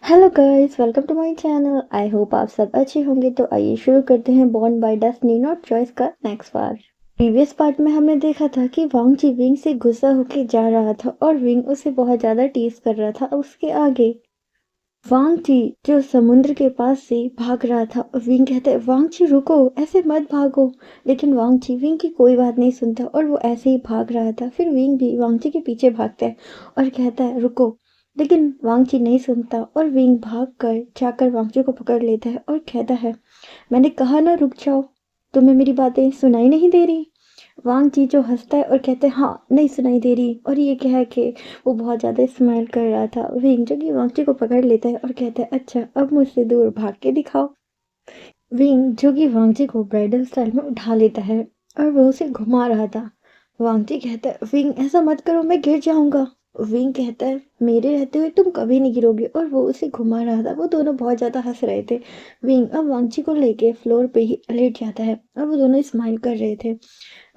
Hello guys, welcome to my channel. I hope आप सब अच्छे होंगे। तो आइए शुरू करते हैं born by destiny not choice का नेक्स्ट पार्ट। प्रीवियस पार्ट में हमने देखा था कि वांग जी विंग से गुस्सा होके जा रहा था और विंग उसे बहुत ज़्यादा टीज कर रहा था। उसके आगे वांग जी जो समुद्र के पास से भाग रहा था और विंग कहता है वांग जी रुको, ऐसे मत भागो। लेकिन वांग जी विंग की कोई बात नहीं सुनता और वो ऐसे ही भाग रहा था। फिर विंग भी वांग जी के पीछे भागता है और कहता है रुको, लेकिन वांग जी नहीं सुनता और विंग भाग कर जाकर वांग जी को पकड़ लेता है और कहता है मैंने कहा ना रुक जाओ, तुम्हें मेरी बातें सुनाई नहीं दे रही। वांग जी जो हंसता है और कहते हैं हाँ नहीं सुनाई दे रही, और ये कह के वो बहुत ज़्यादा स्माइल कर रहा था। विंग जो कि वांग जी को पकड़ लेता है और कहता है अच्छा अब मुझसे दूर भाग के दिखाओ। विंग जो कि वांग जी को ब्राइडल स्टाइल में उठा लेता है और वो उसे घुमा रहा था। वांग जी कहता है विंग ऐसा मत करो, मैं गिर जाऊंगा। विंग कहता है मेरे रहते हुए तुम कभी नहीं गिरोगे, और वो उसे घुमा रहा था। वो दोनों बहुत ज़्यादा हंस रहे थे। विंग अब वांग जी को लेके फ्लोर पे ही लेट जाता है और वो दोनों स्माइल कर रहे थे।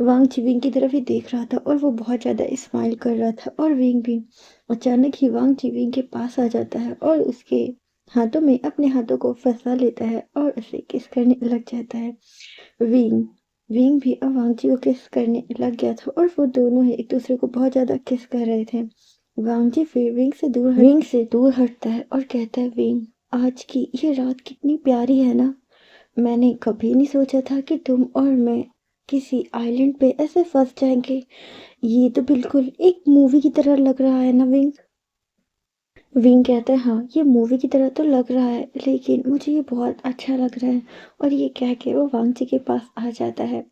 वांग जी विंग की तरफ ही देख रहा था और वो बहुत ज़्यादा स्माइल कर रहा था। और विंग भी अचानक ही वांग जी विंग के पास आ जाता है और उसके हाथों में अपने हाथों को फंसा लेता है और उसे किस करने लग जाता है। विंग विंग भी अब वांग जी को किस करने लग गया था और वो दोनों ही एक दूसरे को बहुत ज़्यादा किस कर रहे थे। वांग जी फिर विंग से दूर हटता है और कहता है विंग आज की ये रात कितनी प्यारी है ना। मैंने कभी नहीं सोचा था कि तुम और मैं किसी आइलैंड पे ऐसे फंस जाएंगे। ये तो बिल्कुल एक मूवी की तरह लग रहा है ना विंग। विंग कहता है हाँ ये मूवी की तरह तो लग रहा है, लेकिन मुझे ये बहुत अच्छा लग रहा है। और ये कह के वो वांग जी के पास आ जाता है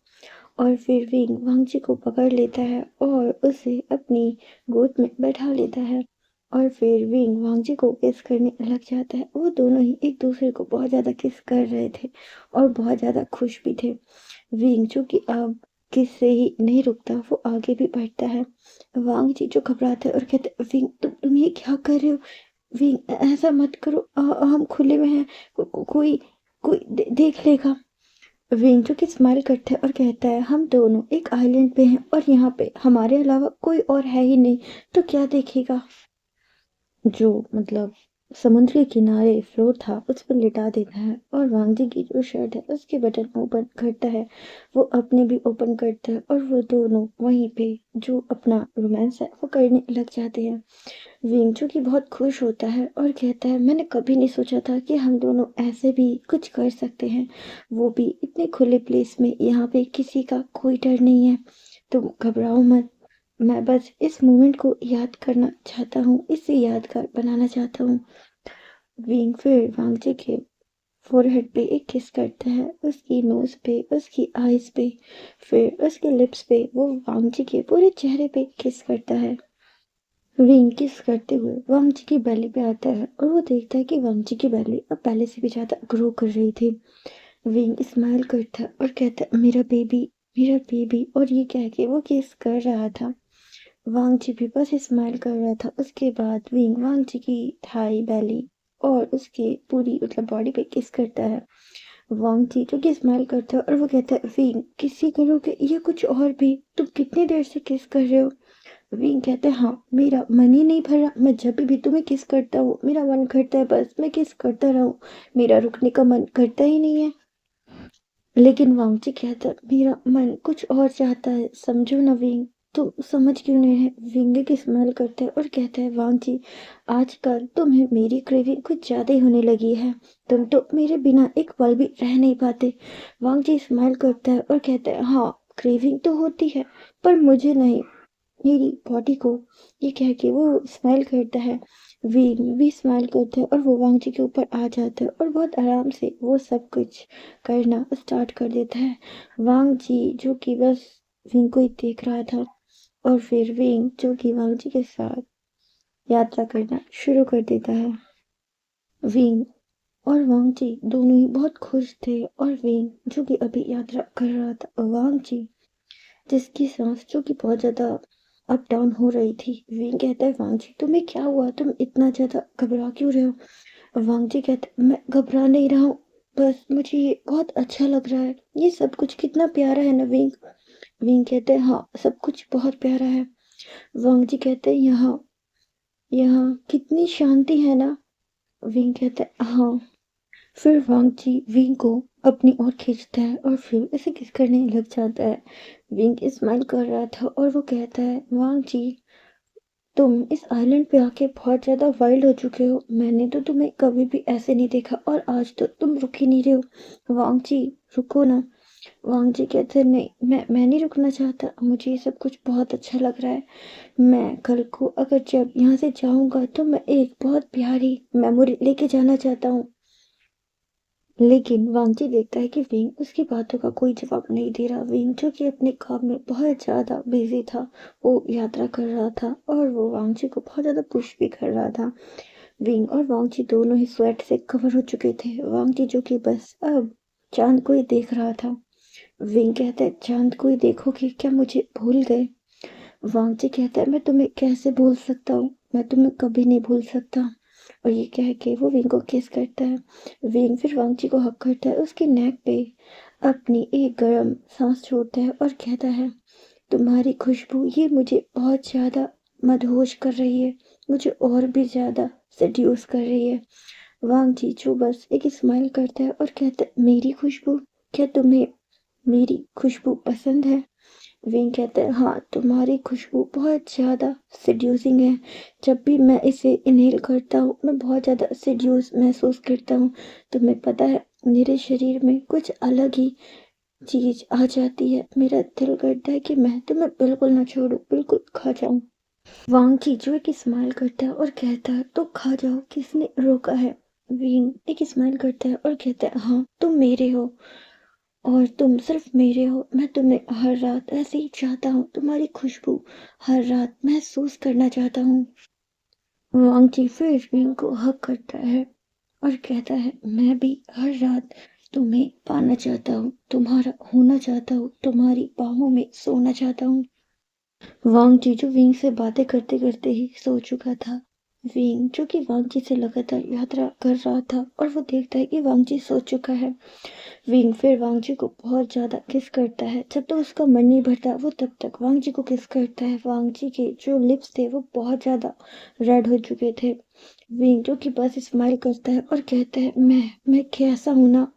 और फिर विंग वांग जी को पकड़ लेता है और उसे अपनी गोद में बैठा लेता है। और फिर विंग वांग जी को किस करने लग जाता है। वो दोनों ही एक दूसरे को बहुत ज़्यादा किस कर रहे थे और बहुत ज़्यादा खुश भी थे। विंग जो कि अब किस से ही नहीं रुकता, वो आगे भी बढ़ता है। वांग जी जो घबराते हैं और कहते हैं विंग तुम ये क्या कर रहे हो। विंग ऐसा मत करो, हम खुले में हैं, कोई कोई देख लेगा। विंग जो कि स्माइल करता है और कहता है हम दोनों एक आइलैंड पे हैं और यहाँ पे हमारे अलावा कोई और है ही नहीं, तो क्या देखेगा। जो मतलब समुद्र के किनारे फ्लोर था उस पर लिटा देता है और वांग जी की जो शर्ट है उसके बटन ओपन करता है। वो अपने भी ओपन करता है और वो दोनों वहीं पे जो अपना रोमांस है वो करने लग जाते हैं। विंग जो कि बहुत खुश होता है और कहता है मैंने कभी नहीं सोचा था कि हम दोनों ऐसे भी कुछ कर सकते हैं, वो भी इतने खुले प्लेस में। यहाँ पे किसी का कोई डर नहीं है, तुम घबराओ मत। मैं बस इस मोमेंट को याद करना चाहता हूँ, इसे यादगार बनाना चाहता हूँ। विंग फिर वांग जी के फोरहेड पे एक किस करता है, उसकी नोज पे, उसकी आईज पे, फिर उसके लिप्स पे। वो वांग जी के पूरे चेहरे पे किस करता है। विंग किस करते हुए वांग जी की बेली पे आता है और वो देखता है कि वांग जी की बेली अब पहले से भी ज्यादा ग्रो कर रही थी। विंग स्माइल करता है और कहता है मेरा बेबी, मेरा बेबी, और ये कह के वो किस कर रहा था। वांग जी भी बस स्माइल कर रहा था। उसके बाद विंग वांग जी की थाई बेली और उसके पूरी मतलब बॉडी पे किस करता है। वांग जी जो कि स्माइल करता है और वो कहता है विंग किसी करोगे या कुछ और भी, तुम कितनी देर से किस कर रहे हो। विंग कहते हैं हाँ मेरा मन ही नहीं भरा, मैं जब भी तुम्हें किस करता हूँ मेरा मन करता है बस मैं किस करता रहूँ, मेरा रुकने का मन करता ही नहीं है। लेकिन वांगची कहता है मेरा मन कुछ और चाहता है, समझो ना विंग। तुम समझ क्यों नहीं है। विंग की स्माइल करता है और कहता है वांगची आजकल तुम्हें मेरी क्रेविंग कुछ ज्यादा ही होने लगी है, तुम तो मेरे बिना एक पल भी रह नहीं पाते। वांगची स्माइल करता है और कहता है हाँ क्रेविंग तो होती है पर मुझे नहीं, मेरी बॉडी को। ये कह के वो स्माइल करता है। विंग भी स्माइल करता है और वो वांग जी के ऊपर आ जाता है और बहुत आराम से वो सब कुछ करना स्टार्ट कर देता है। वांग जी जो कि बस विंग को ही देख रहा था और फिर विंग जो कि वांग जी के साथ यात्रा करना शुरू कर देता है। विंग और वांग जी दोनों ही बहुत खुश थे और विंग जो कि अभी यात्रा कर रहा था। वांग जी जिसकी सांस जो कि बहुत ज्यादा अप डाउन हो रही थी। विंग कहता है वांग जी तुम्हें क्या हुआ, तुम इतना ज्यादा घबरा क्यों रहे हो। वांग जी कहते मैं घबरा नहीं रहा हूँ, बस मुझे ये बहुत अच्छा लग रहा है, ये सब कुछ कितना प्यारा है ना विंग। विंग कहते हैं हाँ सब कुछ बहुत प्यारा है। वांग जी कहते हैं यहाँ यहाँ कितनी शांति है ना। विंग कहता है हाँ। फिर वांग जी विंग को अपनी ओर खींचता है और फिर उसे किस करने लग जाता है। विंग स्माइल कर रहा था और वो कहता है वांग जी, तुम इस आइलैंड पे आके बहुत ज़्यादा वाइल्ड हो चुके हो। मैंने तो तुम्हें कभी भी ऐसे नहीं देखा और आज तो तुम रुक ही नहीं रहे हो। वांग जी, रुको ना। वांग जी कहते हैं नहीं, मैं नहीं रुकना चाहता। मुझे ये सब कुछ बहुत अच्छा लग रहा है। मैं कल को अगर जब यहाँ से जाऊंगा तो मैं एक बहुत प्यारी मेमोरी लेके जाना चाहता हूँ। लेकिन वांगची देखता है कि विंग उसकी बातों का कोई जवाब नहीं दे रहा। विंग जो कि अपने काम में बहुत ज़्यादा बिजी था, वो यात्रा कर रहा था और वो वांगची को बहुत ज़्यादा पुश भी कर रहा था। विंग और वांगची दोनों ही स्वेट से कवर हो चुके थे। वांगची जो कि बस अब चांद को ही देख रहा था। विंग कहता है चांद को ही देखोगे क्या, मुझे भूल गए? वांगची कहता है मैं तुम्हें कैसे भूल सकता हूँ, मैं तुम्हें कभी नहीं भूल सकता। और ये कह के वो विंग को किस करता है। विंग फिर वांगची को हक करता है, उसकी नेक पे अपनी एक गर्म सांस छोड़ता है और कहता है तुम्हारी खुशबू ये मुझे बहुत ज़्यादा मदहोश कर रही है, मुझे और भी ज़्यादा सेड्यूस कर रही है। वांगची जो बस एक स्माइल करता है और कहता है मेरी खुशबू, क्या तुम्हें मेरी खुशबू पसंद है? विंग कहता है हाँ, तुम्हारी खुशबू बहुत ज़्यादा सेड्यूसिंग है। जब भी मैं इसे इनहेल करता हूँ मैं बहुत ज़्यादा सेड्यूस महसूस करता हूँ। तुम्हें पता है मेरे शरीर में कुछ अलग ही चीज़ आ जाती है। मेरा दिल करता है कि मैं तुम्हें बिल्कुल ना छोड़ूं, बिल्कुल खा जाऊं। वांग चीजू एक स्माइल करता है और कहता है तो खा जाओ, किसने रोका है? विंग एक स्माइल करता है और कहता है हाँ, तुम मेरे हो और तुम सिर्फ मेरे हो। मैं तुम्हें हर रात ऐसे ही चाहता हूँ, तुम्हारी खुशबू हर रात महसूस करना चाहता हूँ। वांगची फिर विंग को हक करता है और कहता है मैं भी हर रात तुम्हें पाना चाहता हूँ, तुम्हारा होना चाहता हूँ, तुम्हारी बाहों में सोना चाहता हूँ। वांग जीजू विंग से बातें करते करते ही सो चुका था। विंग जो कि वांगजी से लगातार यात्रा कर रहा था और वो देखता है कि वांगजी सो चुका है। विंग फिर वांगजी को बहुत ज्यादा किस करता है। जब तक तो उसका मन नहीं भरता वो तब तक वांगजी को किस करता है। वांगजी के जो लिप्स थे वो बहुत ज्यादा रेड हो चुके थे। विंग जो कि बस स्माइल करता है और कहता है मैं कैसा हूं ना,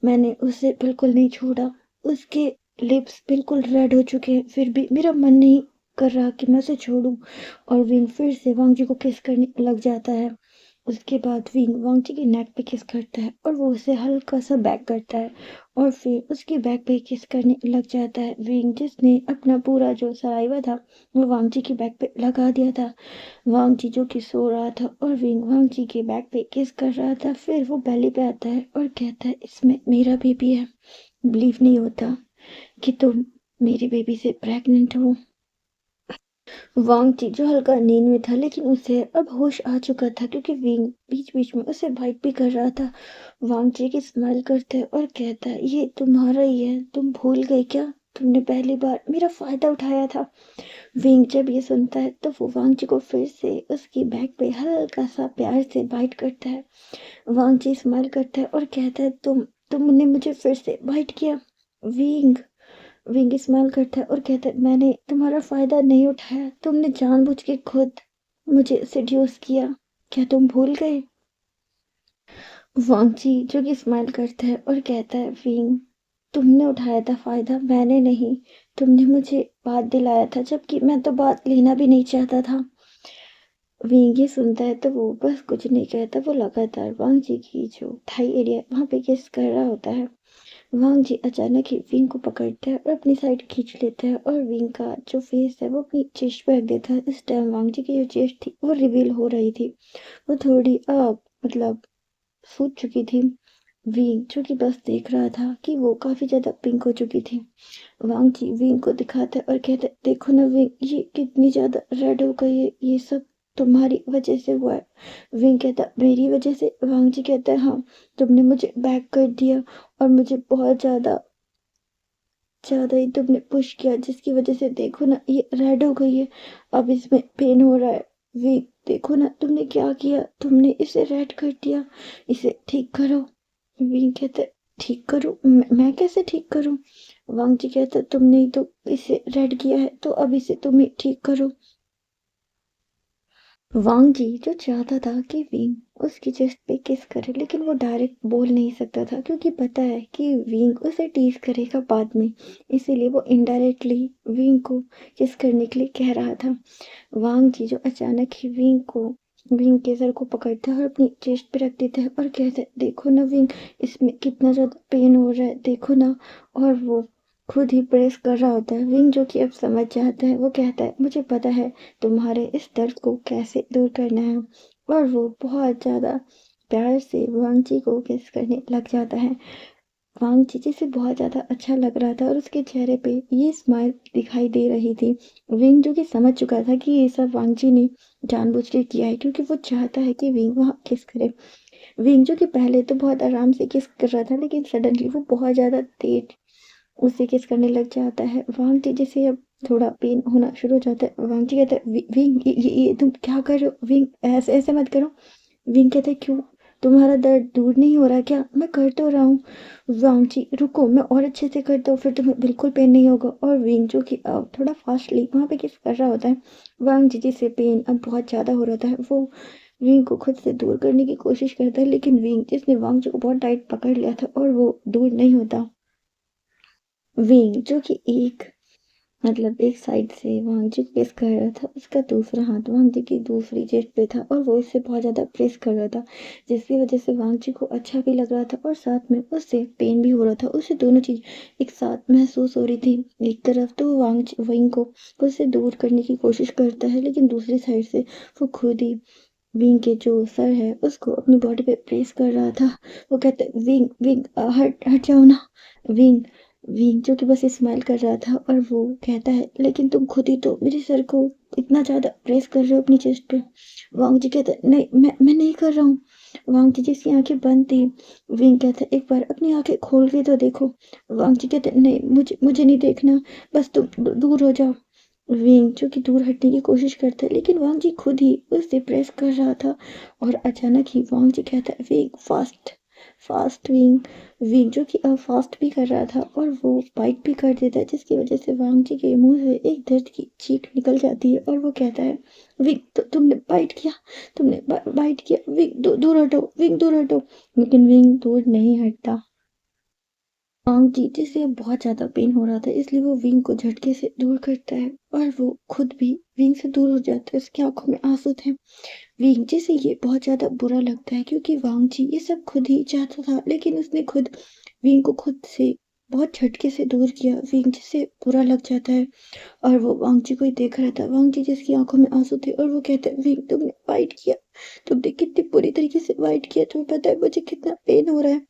मैंने उसे बिल्कुल नहीं छोड़ा। उसके लिप्स बिल्कुल रेड हो चुके हैं फिर भी मेरा मन नहीं कर रहा कि मैं उसे छोड़ूं। और विंग फिर से वांगजी को किस करने लग जाता है। उसके बाद विंग वांगजी की नेक पे किस करता है और वो उसे हल्का सा बैक करता है और फिर उसकी बैक पे किस करने लग जाता है। विंग जिसने अपना पूरा जो सराइवा था वो वांगजी की बैक पे लगा दिया था। वांगजी जो कि सो रहा था और विंग वांगजी के बैक पे किस कर रहा था। फिर वो बेली पे आता है और कहता है इसमें मेरा बेबी है। बिलीव नहीं होता कि तुम मेरी बेबी से प्रेग्नेंट हो। वांगची जो हल्का नींद में था लेकिन उसे अब होश आ चुका था क्योंकि विंग बीच बीच में उसे बाइट भी कर रहा था। वांगची की स्माइल करता है और कहता है ये तुम्हारा ही है, तुम भूल गए क्या? तुमने पहली बार मेरा फायदा उठाया था। विंग जब ये सुनता है तो वो वांगची को फिर से उसकी बैक पे हल्का सा प्यार से बाइट करता है। वांगची स्माइल करता है और कहता है तुमने मुझे फिर से बाइट किया। विंग विंग स्माइल करता है और कहता है मैंने तुम्हारा फायदा नहीं उठाया, तुमने जानबूझ के खुद मुझे सेड्यूस किया, क्या तुम भूल गए? वांगची जो कि स्माइल करता है और कहता है विंग, तुमने उठाया था फायदा, मैंने नहीं। तुमने मुझे बात दिलाया था जबकि मैं तो बात लेना भी नहीं चाहता था। विंग ये सुनता है तो वो बस कुछ नहीं कहता, वो लगातार वांगची की जो थाई एरिया वहां पे किस कर रहा होता है। वांग जी अचानक ही विंग को पकड़ता है और अपनी साइड खींच लेता है और विंग का जो फेस है वो अपनी चेस्ट पे रख देता है। इस टाइम वांग जी की जो चेस्ट थी वो रिवील हो रही थी। वो थोड़ी मतलब सूज चुकी थी। विंग जो कि बस देख रहा था कि वो काफी ज्यादा पिंक हो चुकी थी। वांग जी विंग को दिखाता है और कहता है देखो ना विंग, ये कितनी ज्यादा रेड हो गई है, ये सब तुम्हारी वजह से हुआ है। विंग कहता मेरी वजह से? वांग जी कहता है हाँ, तुमने मुझे बैक कर दिया और मुझे बहुत ज्यादा ज्यादा ही तुमने पुश किया जिसकी वजह से देखो ना ये रेड हो गई है, अब इसमें पेन हो रहा है। विंग देखो ना तुमने क्या किया, तुमने इसे रेड कर दिया, इसे ठीक करो। विंग कहता है ठीक करूं? मैं कैसे ठीक करूं? वांग जी कहता है तुमने ही तो इसे रेड किया है तो अब इसे तुम ही ठीक करो। वांग जी जो चाहता था कि विंग उसकी चेस्ट पे किस करे, लेकिन वो डायरेक्ट बोल नहीं सकता था क्योंकि पता है कि विंग उसे टीज करेगा बाद में। इसीलिए वो इनडायरेक्टली विंग को किस करने के लिए कह रहा था। वांग जी जो अचानक ही विंग के सर को पकड़ते हैं और अपनी चेस्ट पे रख देते हैं और कहते हैं, देखो ना विंग, इसमें कितना ज्यादा पेन हो रहा है, देखो ना। और वो खुद ही प्रेस कर रहा होता है। विंग जो कि अब समझ जाता है, वो कहता है, मुझे पता है तुम्हारे इस दर्द को कैसे दूर करना है। और वो बहुत ज्यादा प्यार से वांग जी को किस करने लग जाता है। वांग चीची से बहुत ज़्यादा अच्छा लग रहा था और उसके चेहरे पे ये स्माइल दिखाई दे रही थी। विंग जो कि समझ चुका था कि ये सब वांग जी ने जानबूझ के किया है क्योंकि वो चाहता है कि विंग वहाँ किस करे। विंग जो कि पहले तो बहुत आराम से किस कर रहा था, लेकिन सडनली वो बहुत ज़्यादा तेज उसे किस करने लग जाता है। वांग जी जैसे अब थोड़ा पेन होना शुरू हो जाता है। वांग जी कहता है, विंग ये तुम क्या कर रहे हो, विंग ऐसे ऐसे मत करो। विंग कहते, क्यों, तुम्हारा दर्द दूर नहीं हो रहा क्या, मैं कर तो रहा हूँ। वांगची रुको, मैं और अच्छे से करता हूँ, फिर तुम्हें बिल्कुल पेन नहीं होगा। और विंग जो कि थोड़ा फास्टली वहाँ पे किस कर रहा होता है। वांगजी जिसे पेन अब बहुत ज़्यादा हो रहा था, वो विंग को खुद से दूर करने की कोशिश करता है, लेकिन विंग जिसने वांगजी को बहुत टाइट पकड़ लिया था और वो दूर नहीं होता। विंग जो कि एक साइड से वांगजी को प्रेस कर रहा था, उसका दूसरा हाथ वांगजी की दूसरी जेब पे था और वो उससे बहुत ज़्यादा प्रेस कर रहा था, जिसकी वजह से वांगजी को अच्छा भी लग रहा था और साथ में उससे पेन भी हो रहा था। उसे दोनों चीज़ एक साथ महसूस हो रही थी। एक तरफ तो वो विंग को उससे दूर करने की कोशिश करता है, लेकिन दूसरी साइड से वो खुद ही विंग के जो सर है उसको अपनी बॉडी पे प्रेस कर रहा था। वो कहते, विंग विंग हट हट जाओ ना। विंग विंग जो कि बस स्माइल कर रहा था और वो कहता है, लेकिन तुम खुद ही तो मेरे सर को इतना ज्यादा प्रेस कर रहे हो अपनी चेस्ट पे। वांग जी कहता है, नहीं, मैं नहीं कर रहा हूँ। वांग जी जिसकी आंखें बंद थी। विंग कहता है, एक बार अपनी आंखें खोल के तो देखो। वांग जी कहते, नहीं, मुझे नहीं देखना, बस तुम दूर हो जाओ। विंग जो कि दूर हटने की कोशिश करता है, लेकिन वांग जी खुद ही उसे प्रेस कर रहा था। और अचानक ही वांग जी कहता है, wing fast fast wing. Wing जो कि अब फास्ट भी कर रहा था और वो बाइट भी कर देता है, जिसकी वजह से वांग जी के मुंह से एक दर्द की चीख निकल जाती है और वो कहता है, विंग तुमने बाइट किया, तुमने बाइट किया, विंग दूर हटो, विंग दूर हटो। लेकिन विंग दूर नहीं हटता। वांग जी जिसे अब बहुत ज्यादा पेन हो रहा था, इसलिए वो विंग को झटके से दूर करता है और वो खुद भी विंग से दूर हो जाता है। उसकी आंखों में आंसू थे। विंग जिसे ये बहुत ज्यादा बुरा लगता है क्योंकि वांग जी ये सब खुद ही चाहता था, लेकिन उसने खुद विंग को खुद से बहुत झटके से दूर किया। विंग जिसे बुरा लग जाता है और वो वांग जी को ही देख रहा था। वांग जी जिसकी आंखों में आंसू थे और वो कहते हैं, विंग तुमने फाइट किया, तुमने कितनी बुरी तरीके से फाइट किया, तुम्हें पता है मुझे कितना पेन हो रहा है।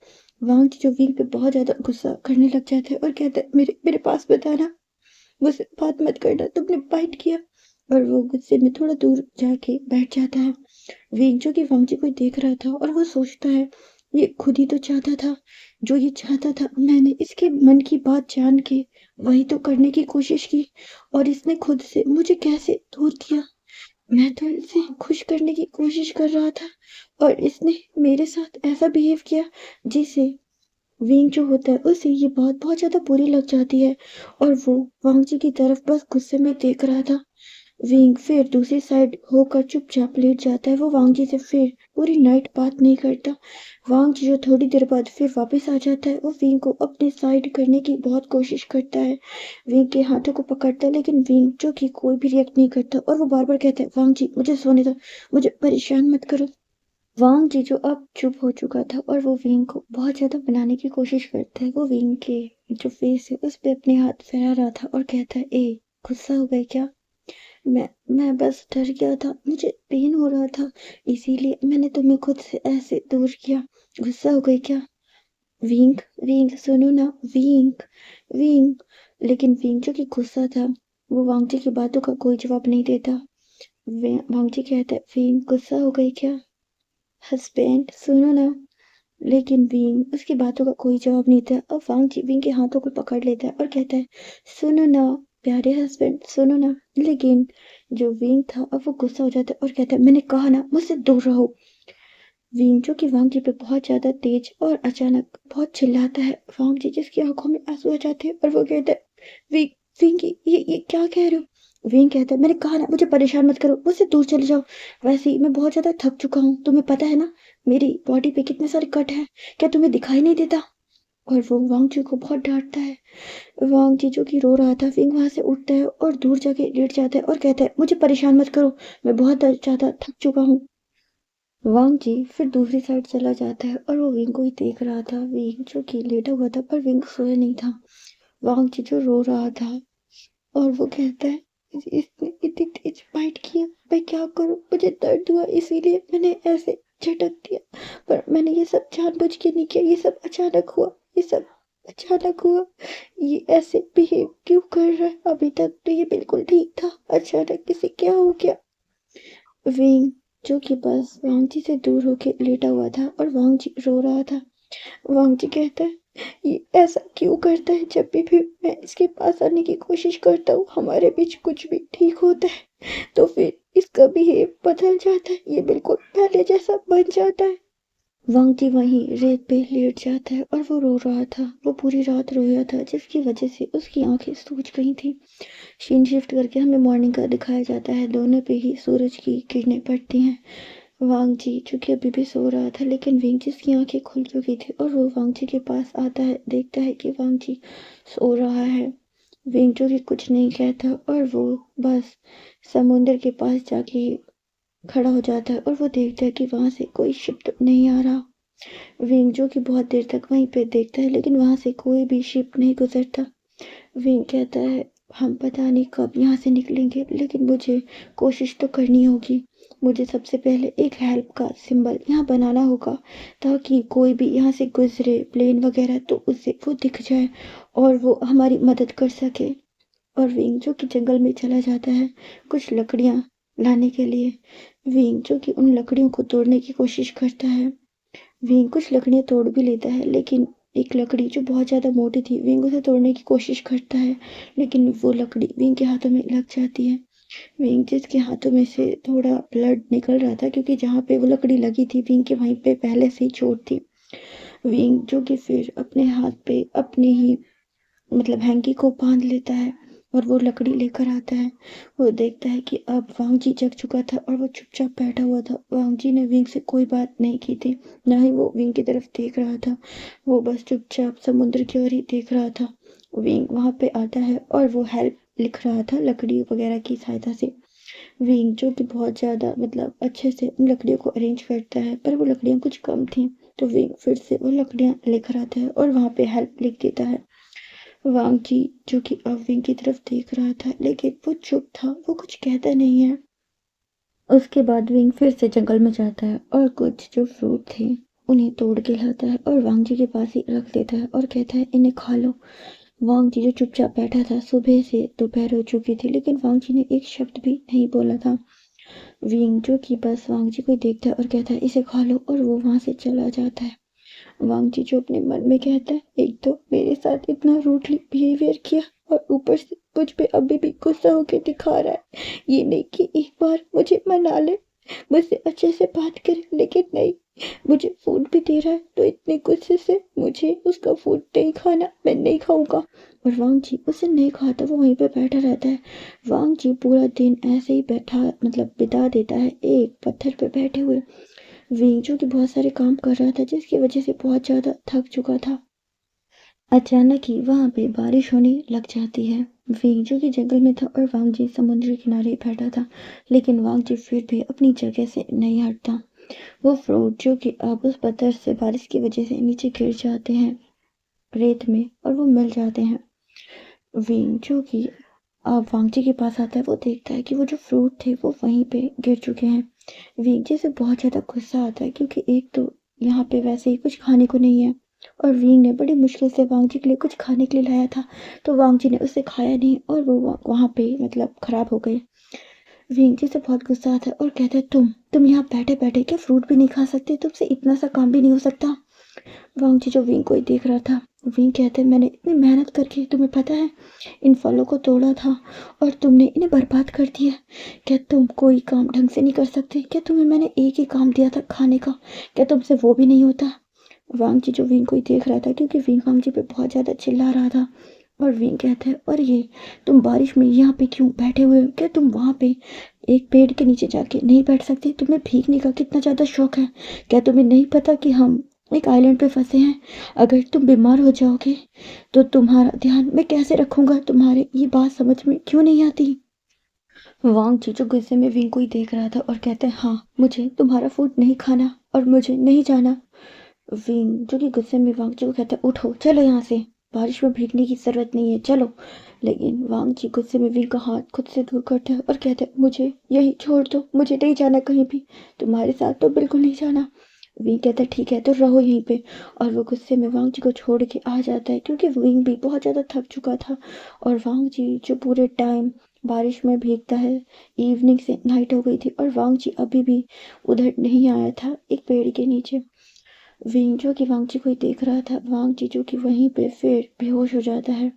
वांग जी जो विंग पे बहुत ज्यादा गुस्सा करने लग जाता है और कहता है, मेरे मेरे पास बताना, मुझसे बात मत करना, तुमने फाइट किया। और वो गुस्से में थोड़ा दूर जाके बैठ जाता है। विंग जो कि वांग जी को ही देख रहा था और वो सोचता है, ये खुद ही तो चाहता था, जो ये चाहता था मैंने इसके मन की बात जान के वही तो करने की कोशिश की, और इसने खुद से मुझे कैसे दूर किया। मैं तो इसे खुश करने की कोशिश कर रहा था और इसने मेरे साथ ऐसा बिहेव किया, जिसे विंग जो होता है उसे ये बात बहुत ज्यादा बुरी लग जाती है और वो वांग जी की तरफ बस गुस्से में देख रहा था। विंग फिर दूसरी साइड होकर चुपचाप लेट जाता है। वो वांग जी से फिर पूरी नाइट बात नहीं करता। वांग जी जो थोड़ी देर बाद फिर वापस आ जाता है, वो विंग को अपने साइड करने की बहुत कोशिश करता है, विंग के हाथों को पकड़ता है, लेकिन विंग जो कि कोई भी रिएक्ट नहीं करता और वो बार बार कहता है, वांग जी मुझे सोने दो, मुझे परेशान मत करो। वांग जी जो अब चुप हो चुका था और वो विंग को बहुत ज्यादा बनाने की कोशिश करता है। वो विंग के जो फेस है उस पे अपने हाथ फैला रहा था और कहता है, ए गुस्सा हो गए क्या, मैं बस डर गया था, मुझे पेन हो रहा था, इसीलिए मैंने तुम्हें खुद से ऐसे दूर किया, गुस्सा हो गई क्या। विंग विंग सुनो ना, विंग विंग। लेकिन विंग जो कि गुस्सा था, वो वांग जी की बातों का कोई जवाब नहीं देता। वांग जी कहता है, विंग गुस्सा हो गई क्या, हस्बैंड सुनो ना। लेकिन विंग उसकी बातों का कोई जवाब नहीं था। अब वांग जी विंग के हाथों को पकड़ लेता है और कहता है, सुनो ना प्यारे हस्बैंड, सुनो ना। लेकिन जो विंग था अब वो गुस्सा हो जाता है और कहता है, मैंने कहा ना मुझसे दूर रहो। विंग जो कि वांग जी पे बहुत ज्यादा तेज और अचानक बहुत चिल्लाता है। वांग जी जिसकी आंखों में आंसू आ जाते हैं और वो कहता है, विंग विंग ये क्या कह रहे हो, विंग कहता है, मैंने कहा ना मुझे परेशान मत करो, मुझसे दूर चले जाओ। वैसे ही मैं बहुत ज़्यादा थक चुका हूँ, तुम्हें पता है ना मेरी बॉडी पे कितने सारे कट हैं, क्या तुम्हें दिखाई नहीं देता? और वो वांग जी को बहुत डाँटता है। वांग जी जो कि रो रहा था, विंग वहाँ से उठता है और दूर जाके लेट जाता है और कहता है, मुझे परेशान मत करो, मैं बहुत ज़्यादा थक चुका हूँ। वांग जी फिर दूसरी साइड चला जाता है और वो विंग को ही देख रहा था, विंग जो कि लेटा हुआ था पर विंग सोया नहीं था। वांग जी जो रो रहा था और वो कहता है, इसने इतनी तेज बाइट किया, मैं क्या करूं, मुझे दर्द हुआ इसीलिए मैंने ऐसे झटक दिया, पर मैंने ये सब जानबूझ के नहीं किया, ये सब अचानक हुआ, ये सब अचानक हुआ। ये ऐसे बिहेव क्यों कर रहा है, अभी तक तो ये बिल्कुल ठीक था, अचानक इसे क्या हो गया? विंग जो कि बस वांग जी से दूर होके लेटा हुआ था और वांग जी रो रहा था। वांग जी कहता है, ये ऐसा क्यों करता है, जब भी मैं इसके पास आने की कोशिश करता हूँ हमारे बीच कुछ भी ठीक होता है तो फिर इसका बिहेव बदल जाता है, ये बिल्कुल पहले जैसा बन जाता है। वांग जी वहीं रेत पे लेट जाता है और वो रो रहा था, वो पूरी रात रोया था जिसकी वजह से उसकी आंखें सूज गई थी। सीन शिफ्ट करके हमें मॉर्निंग का दिखाया जाता है, दोनों पे ही सूरज की किरणें पड़ती हैं। वांग जी चूंकि अभी भी सो रहा था लेकिन विंग जिसकी आंखें खुल चुकी थी और वो वांग जी के पास आता है, देखता है कि वांग जी सो रहा है। विंग जो कि कुछ नहीं कहता और वो बस समुंदर के पास जाके खड़ा हो जाता है और वो देखता है कि वहां से कोई शिप तो नहीं आ रहा। विंग जो कि बहुत देर तक वहीं पे देखता है लेकिन वहां से कोई भी शिप नहीं गुजरता। विंग कहता है, हम पता नहीं कब यहाँ से निकलेंगे लेकिन मुझे कोशिश तो करनी होगी। मुझे सबसे पहले एक हेल्प का सिंबल यहाँ बनाना होगा ताकि कोई भी यहाँ से गुजरे प्लेन वगैरह तो उसे वो दिख जाए और वो हमारी मदद कर सके। और विंग जो कि जंगल में चला जाता है कुछ लकड़ियाँ लाने के लिए। विंग जो कि उन लकड़ियों को तोड़ने की कोशिश करता है। विंग कुछ लकड़ियाँ तोड़ भी लेता है लेकिन एक लकड़ी जो बहुत ज़्यादा मोटी थी, विंग उसे तोड़ने की कोशिश करता है लेकिन वो लकड़ी विंग के हाथों में लग जाती है। विंग जिसके हाथों में से थोड़ा ब्लड निकल रहा था क्योंकि जहाँ पे वो लकड़ी लगी थी विंग के वहीं पे पहले से ही चोट थी। विंग जो कि फिर अपने हाथ पे अपनी ही मतलब हैंकी को बांध लेता है और वो लकड़ी लेकर आता है। वो देखता है कि अब वांग जी जग चुका था और वो चुपचाप बैठा हुआ था। वांग जी ने विंग से कोई बात नहीं की थी, ना ही वो विंग की तरफ देख रहा था, वो बस चुपचाप समुद्र की ओर ही देख रहा था। विंग वहां पे आता है और वो हेल्प लिख रहा था लकड़ी वगैरह की सहायता से। विंग जो कि बहुत ज़्यादा मतलब अच्छे से उन लकड़ियों को अरेंज करता है पर वो लकड़ियाँ कुछ कम थी, तो विंग फिर से वो लकड़ियाँ लेकर आता है और वहाँ पे हेल्प लिख देता है। वांग जी जो कि अब विंग की तरफ देख रहा था लेकिन वो चुप था, वो कुछ कहता नहीं है। उसके बाद विंग फिर से जंगल में जाता है और कुछ जो फ्रूट थे उन्हें तोड़ के लाता है और वांग जी के पास ही रख देता है और कहता है, इन्हें खा लो। वांग जी जो चुपचाप बैठा था, सुबह से दोपहर हो चुकी थी लेकिन वांग जी ने एक शब्द भी नहीं बोला था। विंग जो कि बस वांग जी को देखता है और कहता है, इसे खा लो, और वो वहां से चला जाता है। वांग जी जो अपने मन में कहता है, एक तो मेरे साथ इतना रूडली बिहेवियर किया और ऊपर से मुझ पे अभी भी गुस्सा होके दिखा रहा है, ये नहीं कि एक बार मुझे मना ले, मुझसे अच्छे से बात करे, लेकिन नहीं, मुझे फूड भी दे रहा है तो इतने गुस्से से मुझे उसका फूड नहीं खाना, मैं नहीं खाऊंगा। और वांग जी उसे नहीं खाता, वो वहीं पे बैठा रहता है। वांग जी पूरा दिन ऐसे ही बैठा मतलब बिता देता है एक पत्थर पे बैठे हुए। विंग जो कि बहुत सारे काम कर रहा था जिसकी वजह से बहुत ज़्यादा थक चुका था। अचानक ही वहां पे बारिश होने लग जाती है। विंग जो कि जंगल में था और वांग जी समुद्र किनारे बैठा था, लेकिन वांग जी फिर भी अपनी जगह से नहीं हटता। वो फ्रूट जो कि अब उस पत्थर से बारिश की वजह से नीचे गिर जाते हैं रेत में और वो मिल जाते हैं। विंग जो कि अब वांग जी के पास आता है, वो देखता है कि वो जो फ्रूट थे वो वहीं पे गिर चुके हैं। विंग जी से बहुत ज़्यादा गुस्सा आता है क्योंकि एक तो यहाँ पे वैसे ही कुछ खाने को नहीं है और विंग ने बड़ी मुश्किल से वांग जी के लिए कुछ खाने के लिए लाया था, तो वांग जी ने उसे खाया नहीं और वो वहाँ पे मतलब खराब हो गए। विंग जी से बहुत गुस्सा आता है और कहता है, तुम यहाँ बैठे बैठे क्या फ्रूट भी नहीं खा सकते, तुमसे इतना सा काम भी नहीं हो सकता। वांग जी जो विंग को ही देख रहा था, विंग कहते हैं, मैंने इतनी मेहनत करके तुम्हें पता है इन फलों को तोड़ा था और तुमने इन्हें बर्बाद कर दिया। क्या तुम कोई काम ढंग से नहीं कर सकते? क्या तुम्हें मैंने एक ही काम दिया था खाने का, क्या तुमसे वो भी नहीं होता? वांग जी जो विंग को ही देख रहा था क्योंकि विंग वांग जी पे बहुत ज़्यादा चिल्ला रहा था। और विंग कहता है, और ये तुम बारिश में यहाँ पे क्यों बैठे हुए हो? क्या तुम वहाँ पे एक पेड़ के नीचे जाके नहीं बैठ सकते? तुम्हें भीगने का कितना ज़्यादा शौक है? क्या तुम्हें नहीं पता कि हम एक आइलैंड पे फंसे हैं? अगर तुम बीमार हो जाओगे तो तुम्हारा ध्यान मैं कैसे रखूंगा? तुम्हारे ये बात समझ में क्यों नहीं आती? वांग जी जो गुस्से में विंग को ही देख रहा था और कहते हैं, हाँ मुझे तुम्हारा फूड नहीं खाना और मुझे नहीं जाना। विंग जो कि गुस्से में वांग जी को कहता है, उठो चलो यहाँ से, बारिश में भीगने की जरूरत नहीं है, चलो। लेकिन वांग जी गुस्से में विंग का हाथ खुद से दूर करते हैं और कहते हैं, मुझे यही छोड़ दो, मुझे नहीं जाना कहीं भी, तुम्हारे साथ तो बिल्कुल नहीं जाना। विंग कहता है, ठीक है तो रहो यहीं पे। और वो गुस्से में वांग जी को छोड़ के आ जाता है, क्योंकि विंग भी बहुत ज़्यादा थक चुका था। और वांग जी जो पूरे टाइम बारिश में भीगता है, इवनिंग से नाइट हो गई थी और वांग जी अभी भी उधर नहीं आया था एक पेड़ के नीचे। विंग जो कि वांग जी को ही देख रहा था, वांग जी जो कि वहीं पे फिर बेहोश हो जाता है।